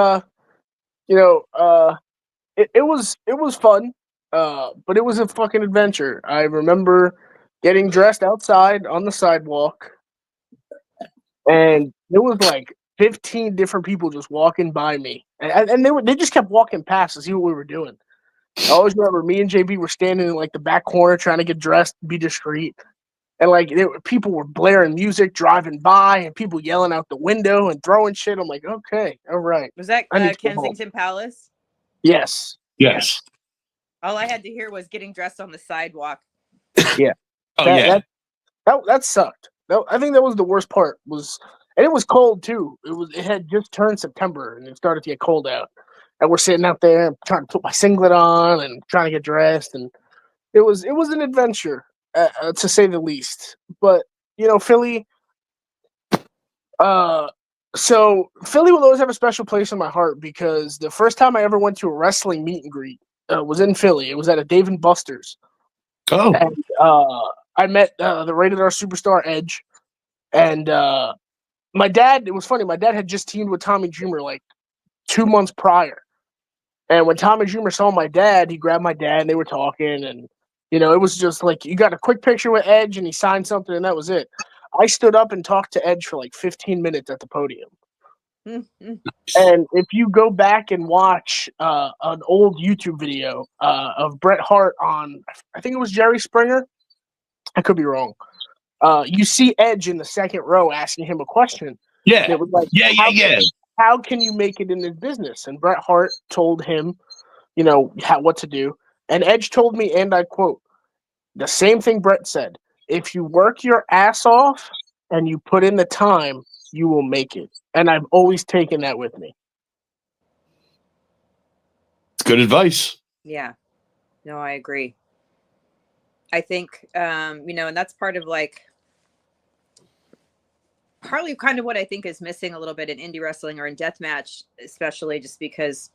it was fun. But it was a fucking adventure. I remember getting dressed outside on the sidewalk, and there was like 15 different people just walking by me, and they just kept walking past to see what we were doing. I always remember me and JB were standing in like the back corner trying to get dressed, be discreet, and like people were blaring music, driving by, and people yelling out the window and throwing shit. I'm like, okay, all right. Was that Kensington Palace? Yes. All I had to hear was getting dressed on the sidewalk. Yeah. That sucked. I think that was the worst part. And it was cold too. It had just turned September and it started to get cold out. And we're sitting out there trying to put my singlet on and trying to get dressed, and it was an adventure to say the least. But you know, Philly. So Philly will always have a special place in my heart because the first time I ever went to a wrestling meet and greet was in Philly. It was at a Dave & Buster's. Oh. And I met the Rated R Superstar Edge. And my dad, it was funny, my dad had just teamed with Tommy Dreamer like 2 months prior. And when Tommy Dreamer saw my dad, he grabbed my dad and they were talking. And, you know, it was just like, you got a quick picture with Edge and he signed something and that was it. I stood up and talked to Edge for like 15 minutes at the podium. And if you go back and watch an old YouTube video of Bret Hart on, I think it was Jerry Springer. I could be wrong. You see Edge in the second row asking him a question. Yeah. And it was like, how can you make it in this business? And Bret Hart told him, you know, what to do. And Edge told me, and I quote, the same thing Bret said. If you work your ass off and you put in the time, you will make it. And I've always taken that with me. It's good advice. Yeah. No, I agree. I think, you know, and that's part of like, partly kind of what I think is missing a little bit in indie wrestling or in deathmatch, especially just because,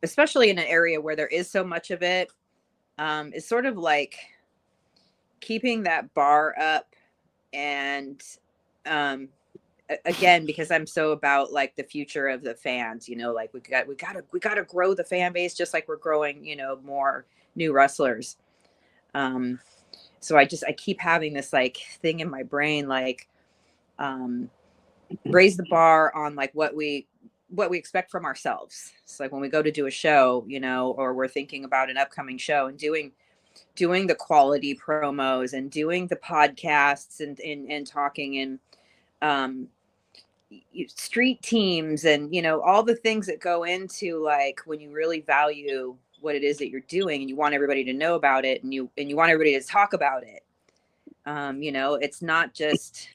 especially in an area where there is so much of it, is sort of like keeping that bar up. And again, because I'm so about like the future of the fans, you know, like we gotta grow the fan base just like we're growing, you know, more new wrestlers. So I keep having this like thing in my brain, like raise the bar on like what we expect from ourselves. So like when we go to do a show, you know, or we're thinking about an upcoming show and doing the quality promos and doing the podcasts and talking and street teams and, you know, all the things that go into like when you really value what it is that you're doing and you want everybody to know about it and you want everybody to talk about it. You know, it's not just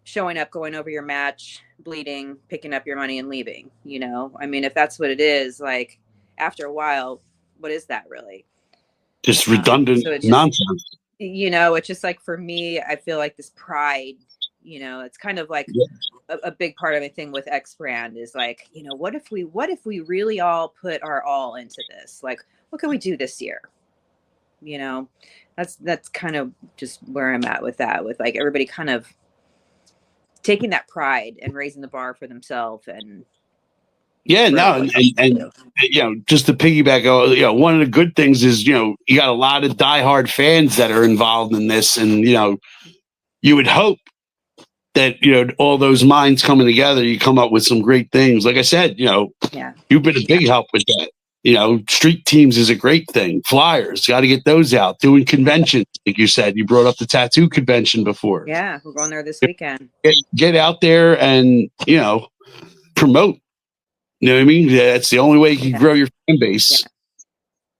showing up, going over your match, bleeding, picking up your money and leaving, you know? I mean, if that's what it is, like after a while, what is that really? Just redundant nonsense. You know, it's just like for me, I feel like this pride, you know, it's kind of like a big part of my thing with X brand is like, you know, what if we really all put our all into this? Like, what can we do this year? you know, that's kind of just where I'm at with that, with like everybody kind of taking that pride and raising the bar for themselves. And yeah, no, and you know, just to piggyback, you know, one of the good things is, you know, you got a lot of diehard fans that are involved in this, and you know, you would hope that, you know, all those minds coming together, you come up with some great things. Like I said, you know, you've been a big help with that. You know, street teams is a great thing. Flyers, got to get those out. Doing conventions, like you said, you brought up the tattoo convention before. Yeah, we're going there this weekend. Get out there and, you know, promote. You know what I mean? That's the only way you can grow your fan base.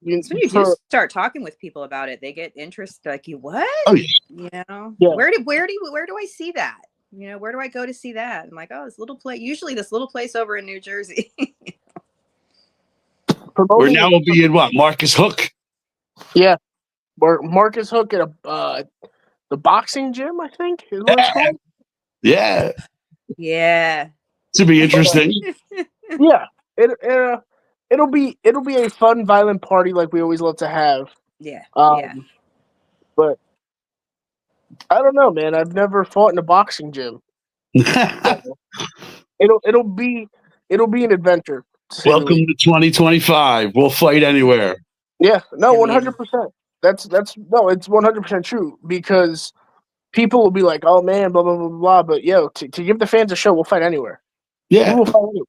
Yeah. When you do start talking with people about it, they get interested. Like, you what? Oh, yeah. You know, where do I see that? You know, where do I go to see that? I'm like, oh, this little place. Usually, this little place over in New Jersey. Where now will be in what? Marcus Hook. Yeah, Marcus Hook at the boxing gym, I think is what it's called. Yeah. Yeah. Should be interesting. Yeah, it'll be a fun, violent party like we always love to have. Yeah. But I don't know, man. I've never fought in a boxing gym. So it'll be an adventure. Welcome to 2025. We'll fight anywhere. Yeah, no, 100%. That's no, it's 100% true, because people will be like, "Oh man, blah blah blah blah," but yo, to give the fans a show, we'll fight anywhere. Yeah, we'll fight anywhere.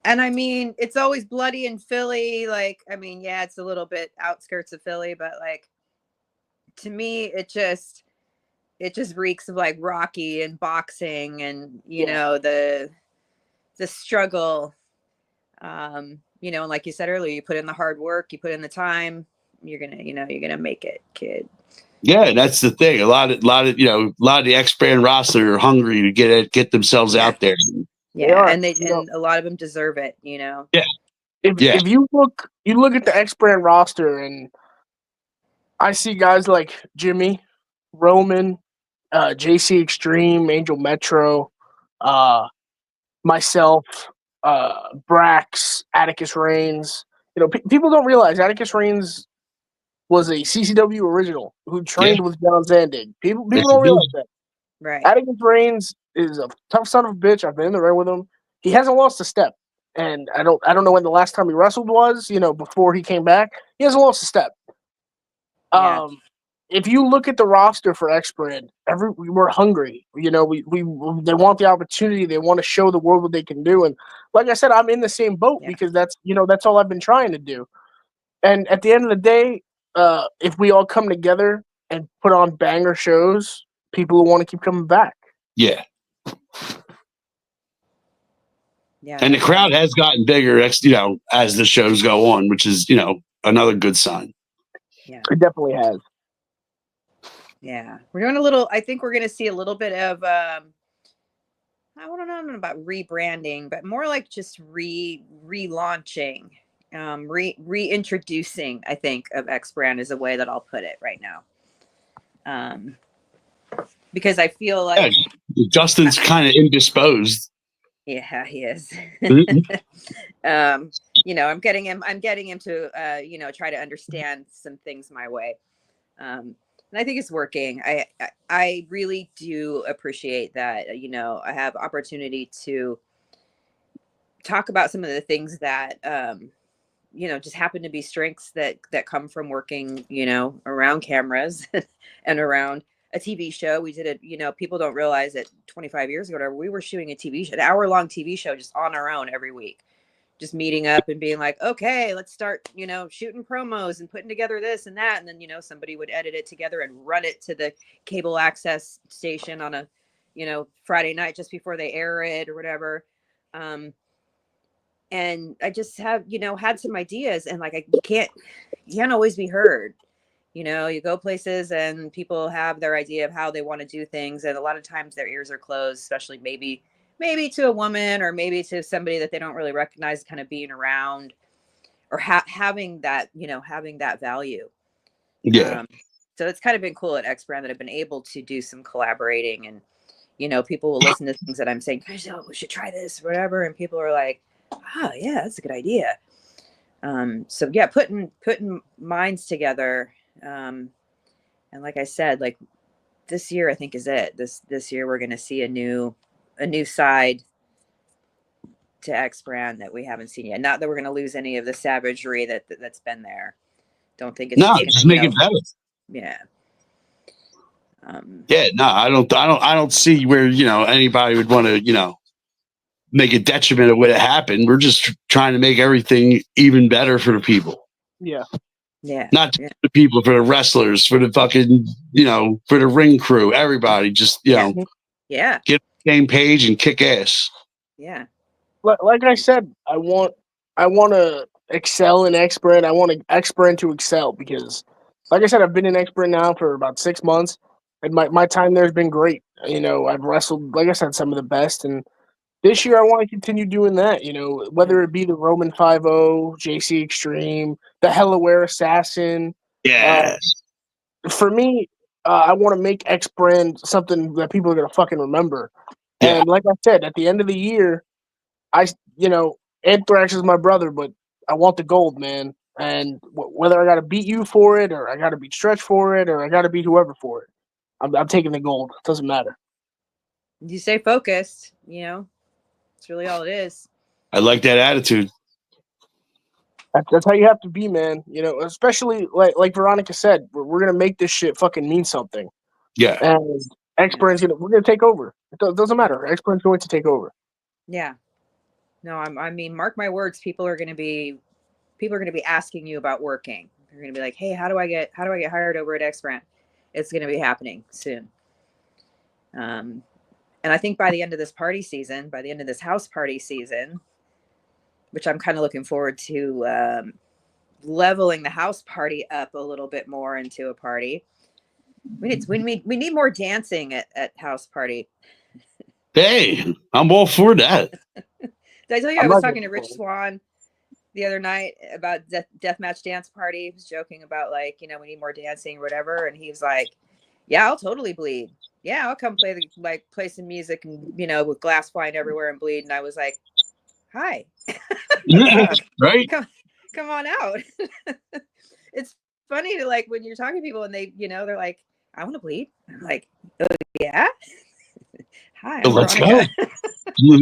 And I mean, it's always bloody in Philly. Like, I mean, yeah, it's a little bit outskirts of Philly, but like, to me, it just reeks of like Rocky and boxing, and you know, the struggle. You know, and like you said earlier, you put in the hard work, you put in the time, you're gonna make it, kid. Yeah, that's the thing. A lot of the X-Brand roster are hungry to get themselves out there. Yeah, and a lot of them deserve it, you know. Yeah. If you look at the X-Brand roster, and I see guys like Jimmy, Roman, JC Extreme, Angel Metro, myself, Brax, Atticus Reigns. You know, people don't realize Atticus Reigns was a CCW original who trained with John Zandig. People don't realize that. Right. Atticus Reigns is a tough son of a bitch. I've been in the ring with him. He hasn't lost a step. And I don't know when the last time he wrestled was, you know, before he came back. He hasn't lost a step. Yeah. If you look at the roster for X-Brand, we're hungry. You know, they want the opportunity. They want to show the world what they can do. And like I said, I'm in the same boat because that's all I've been trying to do. And at the end of the day, if we all come together and put on banger shows, people will want to keep coming back. Yeah. Yeah. And the crowd has gotten bigger, you know, as the shows go on, which is, you know, another good sign. Yeah. It definitely has. Yeah. We're doing I think we're going to see a little bit of, I don't know about rebranding, but more like just relaunching, reintroducing, I think, of X-Brand is a way that I'll put it right now. Because I feel like Justin's kind of indisposed. Yeah, he is. Mm-hmm. You know, I'm getting him to, you know, try to understand some things my way. And I think it's working. I really do appreciate that, you know, I have opportunity to talk about some of the things that, you know, just happen to be strengths that come from working, you know, around cameras and around a TV show. We did it, you know, people don't realize that 25 years ago, we were shooting a TV show, an hour-long TV show just on our own every week. Just meeting up and being like, okay, let's start, you know, shooting promos and putting together this and that. And then, you know, somebody would edit it together and run it to the cable access station on a, you know, Friday night just before they air it or whatever. And I just have, you know, had some ideas, and like, you can't always be heard. You know, you go places and people have their idea of how they want to do things. And a lot of times their ears are closed, especially maybe to a woman or maybe to somebody that they don't really recognize kind of being around or having that, you know, having that value. Yeah. So it's kind of been cool at X-Brand that I've been able to do some collaborating, and, you know, people will listen to things that I'm saying, oh, we should try this or whatever. And people are like, oh yeah, that's a good idea. So yeah, putting minds together And like I said, like this year I think is it. This year we're going to see a new side to X brand that we haven't seen yet. Not that we're going to lose any of the savagery that's been there. Don't think it's just make it better. Yeah. No, I don't see where, anybody would want to, make a detriment of what happened. We're just trying to make everything even better for the people. Yeah. Yeah. Not just the people, for the wrestlers, for the fucking, for the ring crew, everybody just, yeah. Get on the same page and kick ass. Yeah. Like I said, I want to excel in X brand. I want X brand to excel because, like I said, I've been in X brand now for about 6 months, and my time there has been great. I've wrestled, like I said, some of the best, and this year I want to continue doing that. Whether it be the Roman 5-0, JC Extreme, the Hellaware Assassin. Yeah. For me, I want to make X brand something that people are gonna fucking remember. Yeah. And like I said, at the end of the year, Anthrax is my brother, but I want the gold, man. And whether I got to beat you for it, or I got to beat Stretch for it, or I got to beat whoever for it, I'm taking the gold. It doesn't matter. You stay focused. It's really all it is. I like that attitude. That's how you have to be, man. Especially like Veronica said, we're gonna make this shit fucking mean something. Yeah. And X brand's we're gonna take over. It doesn't matter. X brand's going to take over. Yeah. No, I mean, mark my words. People are going to be asking you about working. They're going to be like, "Hey, how do I get hired over at X brand?" It's going to be happening soon. And I think by the end of this house party season, which I'm kind of looking forward to, leveling the house party up a little bit more into a party. We need more dancing at house party. Hey, I'm all for that. Did I tell you I was talking to Rich Swan the other night about Deathmatch dance party? He was joking about we need more dancing or whatever, and he was like, "Yeah, I'll totally bleed. Yeah, I'll come play some music and with glass flying everywhere and bleed." And I was like, "Hi, right? Come on out." It's funny to when you're talking to people and they they're like, "I want to bleed." I'm like, "Oh yeah." Hi, I'm Let's Veronica. go.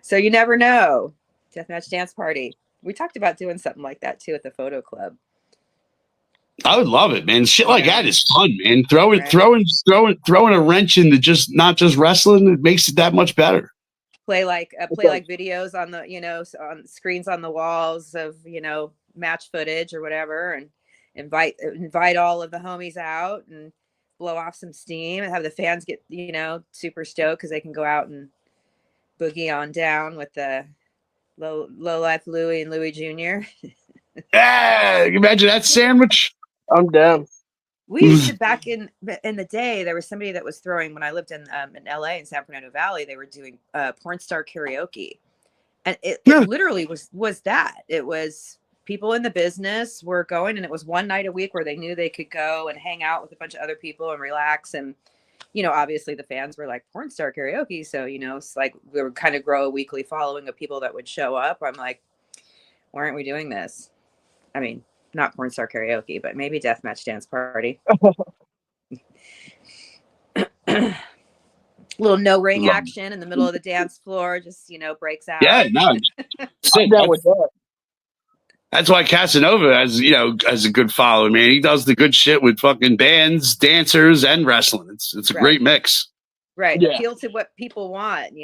So you never know. Deathmatch dance party. We talked about doing something like that too at the photo club. I would love it, man. Shit like that is fun, man. Throwing a wrench into not just wrestling, it makes it that much better. Play videos on the on screens on the walls of match footage or whatever, and invite all of the homies out and blow off some steam and have the fans get super stoked because they can go out and boogie on down with the low life Louie and Louie Jr. Yeah, imagine that sandwich. I'm down. We used to, back in the day, there was somebody that was throwing, when I lived in LA in San Fernando Valley, they were doing porn star karaoke. And it literally was that. It was people in the business were going, and it was one night a week where they knew they could go and hang out with a bunch of other people and relax. And obviously the fans were like, porn star karaoke. So, it's like we would kind of grow a weekly following of people that would show up. I'm like, why aren't we doing this? I mean, not porn star karaoke, but maybe deathmatch dance party. Little no ring action in the middle of the dance floor, just, breaks out. Yeah, no. That's why Casanova has a good following, man. He does the good shit with fucking bands, dancers, and wrestling. It's a great mix. Right. Yeah. Appeal to what people want,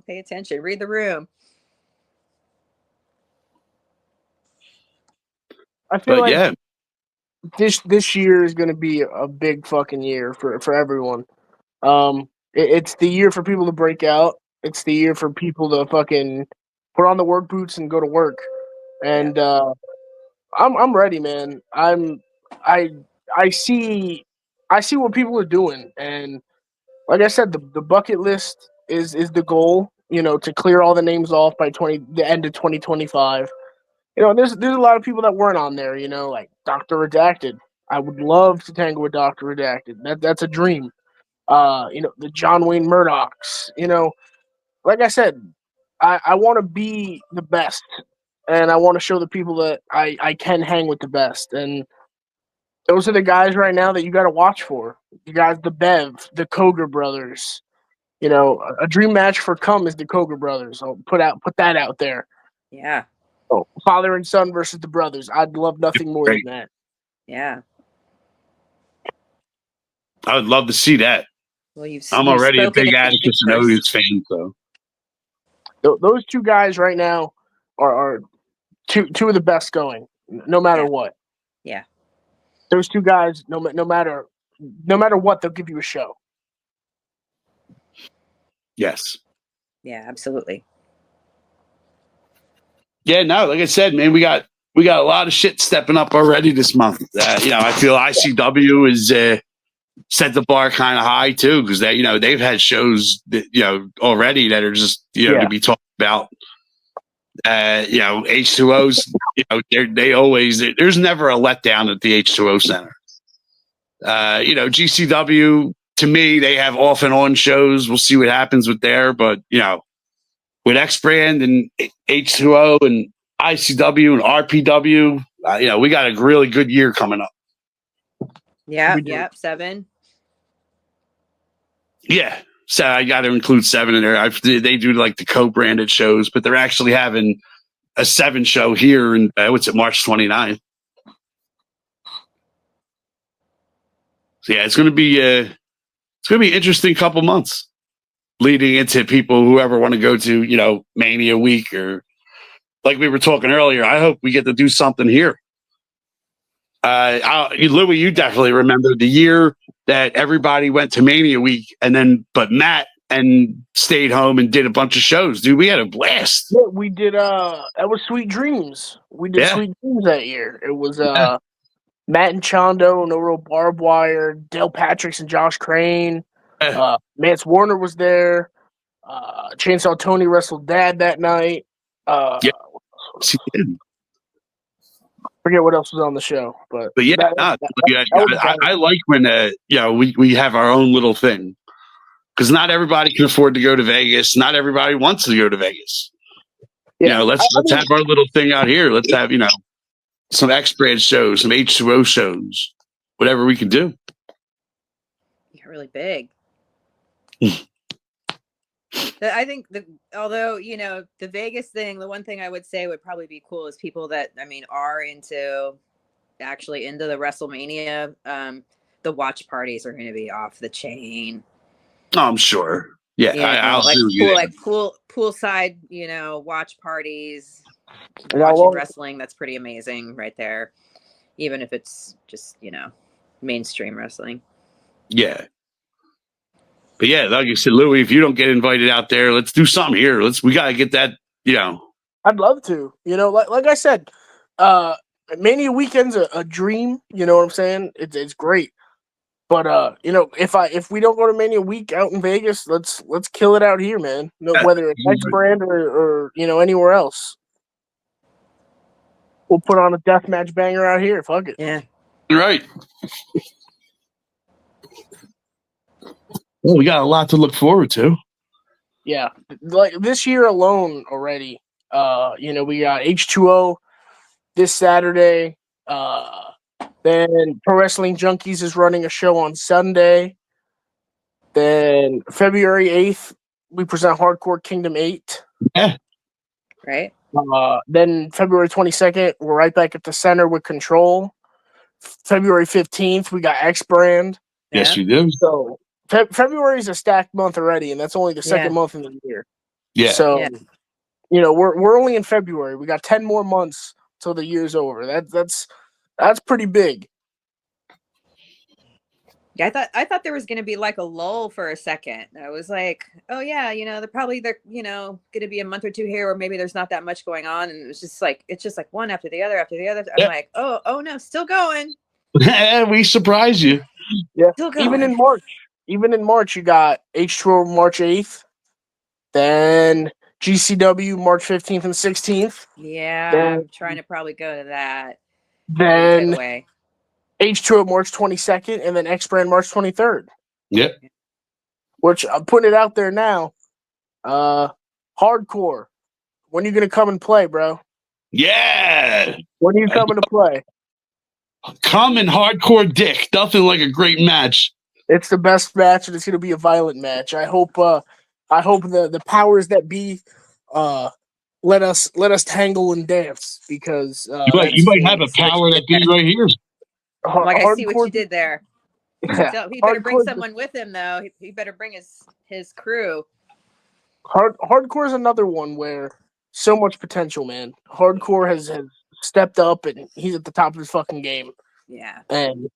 pay attention, read the room. I feel this year is going to be a big fucking year for everyone. It's the year for people to break out. It's the year for people to fucking put on the work boots and go to work. And I'm ready, man. I see what people are doing, and like I said, the bucket list is the goal. To clear all the names off by the end of 2025. There's a lot of people that weren't on there. Like Dr. Redacted. I would love to tangle with Dr. Redacted. That's a dream. The John Wayne Murdochs. Like I said, I want to be the best, and I want to show the people that I can hang with the best. And those are the guys right now that you got to watch for. You guys, the Bev, the Koger brothers. You know, a dream match for Cum is the Koger brothers. I'll put that out there. Yeah. Oh, father and son versus the brothers. I'd love nothing more than that. Yeah. I would love to see that. Well, I'm already a big Atticus and Otis fan, so those two guys right now are two of the best going, no matter what. Yeah. Those two guys, no matter what, they'll give you a show. yes. Yeah, absolutely. Yeah, no, like I said, man, we got a lot of shit stepping up already this month. I feel ICW is set the bar kind of high too, because they've had shows that already that are just to be talked about. H2O's they always there's never a letdown at the H2O Center. GCW, to me, they have off and on shows. We'll see what happens with there, but with X Brand and H2O and ICW and RPW, we got a really good year coming up. Yeah, 7. Yeah, so I got to include 7 in there. They do like the co-branded shows, but they're actually having a 7 show here in March 29th. So yeah, it's going to be an interesting couple months leading into whoever want to go to Mania week, or like we were talking earlier. I hope we get to do something here. Louie, you definitely remember the year that everybody went to Mania week, but Matt stayed home and did a bunch of shows. Dude, we had a blast. Yeah, we did. That was Sweet Dreams. We did Sweet Dreams that year. It was Matt and Chondo, No Real Barbed Wire, Dale Patricks and Josh Crane. Mance Warner was there. Chainsaw Tony wrestled Dad that night. Forget what else was on the show, but yeah, I like when we have our own little thing, because not everybody can afford to go to Vegas. Not everybody wants to go to Vegas. Yeah. Let's have our little thing out here. Let's have some X-Brand shows, some H2O shows, whatever we can do. You're really big. I think although the Vegas thing, the one thing I would say would probably be cool is people that are into the WrestleMania. The watch parties are going to be off the chain. Oh, I'm sure. Yeah, I'll poolside, watch parties, watching wrestling. That's pretty amazing right there, even if it's just mainstream wrestling. Yeah. But yeah, like you said, Louie, if you don't get invited out there, let's do something here. We got to get that, I'd love to. Like I said, Mania weekend's a dream. You know what I'm saying? It's great. But if we don't go to Mania week out in Vegas, let's kill it out here, man. Whether it's X Brand or anywhere else. We'll put on a deathmatch banger out here. Fuck it. Yeah. Right. Well, we got a lot to look forward to. Yeah, like this year alone already. We got H2O this Saturday. Then Pro Wrestling Junkies is running a show on Sunday. Then February 8th, we present Hardcore Kingdom 8. Yeah. Right. Then February 22nd, we're right back at the center with Control. February 15th, we got X Brand. Yes, you do. So February is a stacked month already, and that's only the second month in the year. Yeah. So, we're only in February. We got 10 more months till the year's over. That's pretty big. Yeah, I thought there was going to be like a lull for a second. I was like, oh yeah, they're going to be a month or two here where maybe there's not that much going on, and it's just like one after the other after the other. I'm like, oh no, still going. We surprise you. Yeah, even in March, you got H2O March 8th, then GCW March 15th and 16th. Yeah, I'm trying to probably go to that. Then H2O March 22nd, and then X Brand March 23rd. Yep. Which I'm putting it out there now. Hardcore. When are you going to come and play, bro? Yeah. When are you coming to play? Common hardcore dick. Nothing like a great match. It's the best match, and it's going to be a violent match. I hope the powers that be let us tangle and dance, because You might have a power that be right here. Like, I see what you did there. Yeah, So he better bring someone with him, though. He better bring his crew. Hardcore is another one where so much potential, man. Hardcore has stepped up, and he's at the top of his fucking game. Yeah. And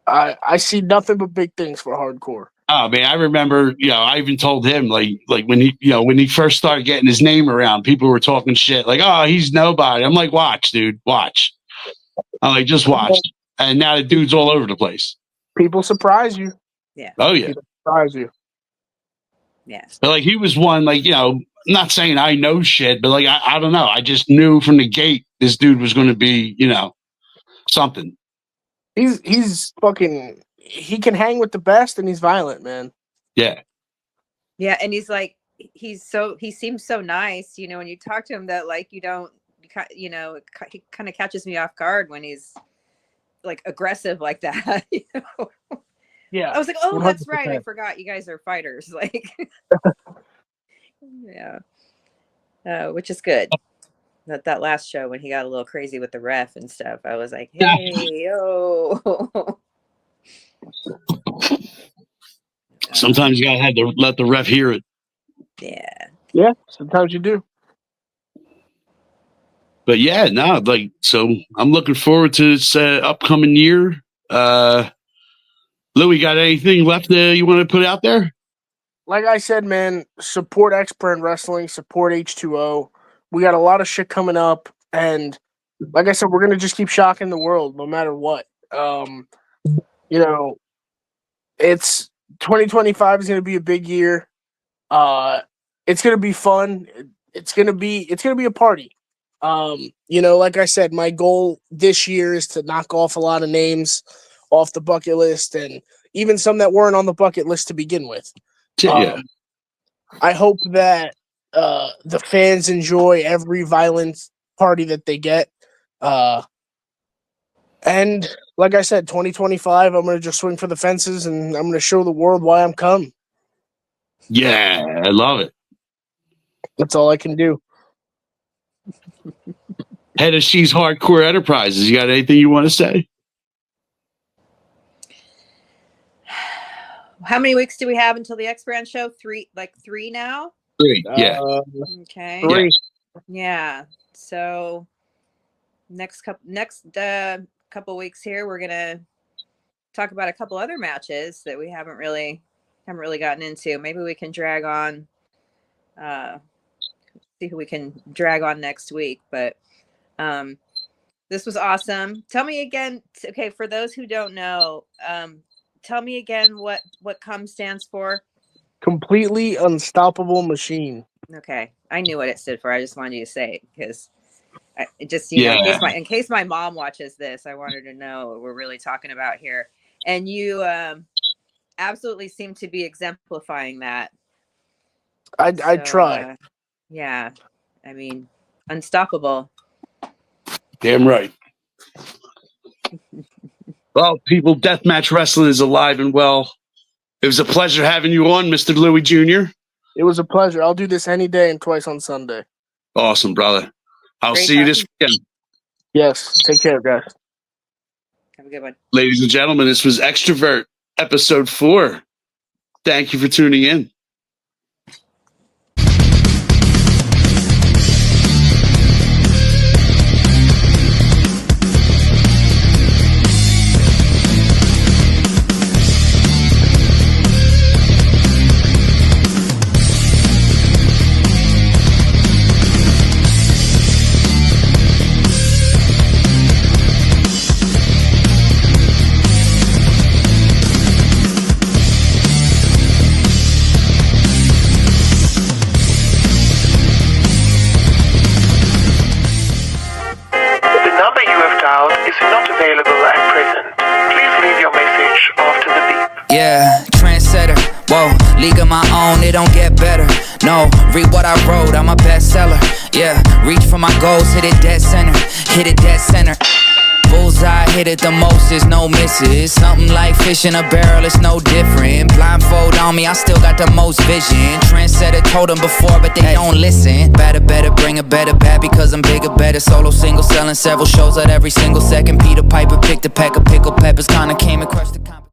I see nothing but big things for Hardcore. Oh man, I remember, I even told him like when he first started getting his name around, people were talking shit like, oh, he's nobody. I'm like, watch, dude, watch. I'm like, just watch. And now the dude's all over the place. People surprise you. Yeah. Oh yeah. People surprise you. Yes. But like he was one, like, not saying I know shit, but like I don't know. I just knew from the gate this dude was gonna be, something. He's fucking, he can hang with the best, and he's violent, man. Yeah. Yeah, and he's like, he seems so nice, when you talk to him, that like he kind of catches me off guard when he's like aggressive like that. Yeah. I was like, oh, 100%. that's right. I forgot you guys are fighters. Like, yeah, which is good. That last show when he got a little crazy with the ref and stuff, I was like, hey, yo. Sometimes you gotta have to let the ref hear it. Yeah. Yeah, sometimes you do. But yeah, no, like, so I'm looking forward to this upcoming year. Louie, got anything left you want to put out there? Like I said, man, support X-Brand Wrestling, support H2O. We got a lot of shit coming up, and like I said, we're gonna just keep shocking the world no matter what. It's 2025 is gonna be a big year. It's gonna be fun. It's gonna be a party. Like I said, my goal this year is to knock off a lot of names off the bucket list, and even some that weren't on the bucket list to begin with. Yeah. I hope that the fans enjoy every violent party that they get. And like I said, 2025, I'm going to just swing for the fences, and I'm going to show the world why I'm come. Yeah, I love it. That's all I can do. Head of She's Hardcore Enterprises, you got anything you want to say? How many weeks do we have until the X-Brand show? Three now? 3, yeah. Okay. 3. Yeah. So next couple weeks here, we're gonna talk about a couple other matches that we haven't really gotten into. Maybe we can drag on, see who we can drag on next week. But this was awesome. Tell me again. Okay, for those who don't know, tell me again what CUM stands for. Completely Unstoppable Machine. Okay, I knew what it stood for. I just wanted you to say it because it just, in case my mom watches this, I wanted to know what we're really talking about here. And you absolutely seem to be exemplifying that. I try. Yeah, I mean, unstoppable. Damn right. Well, people, Deathmatch Wrestling is alive and well. It was a pleasure having you on, Mr. Louie Jr. It was a pleasure. I'll do this any day and twice on Sunday. Awesome, brother. I'll see you this weekend. Yes. Take care, guys. Have a good one. Ladies and gentlemen, this was X-Trovert, episode 4. Thank you for tuning in. Yeah, trendsetter, Whoa, league of my own, it don't get better. No, read what I wrote, I'm a bestseller. Yeah, reach for my goals, hit it dead center. Hit it dead center. Bullseye, hit it the most, there's no misses. Something like fish in a barrel, it's no different. Blindfold on me, I still got the most vision. Trendsetter told them before, but they don't listen. Better, bring a better bad because I'm bigger, better. Solo single, selling several shows at every single second. Peter Piper picked a peck of pickled peppers, kinda came and crushed the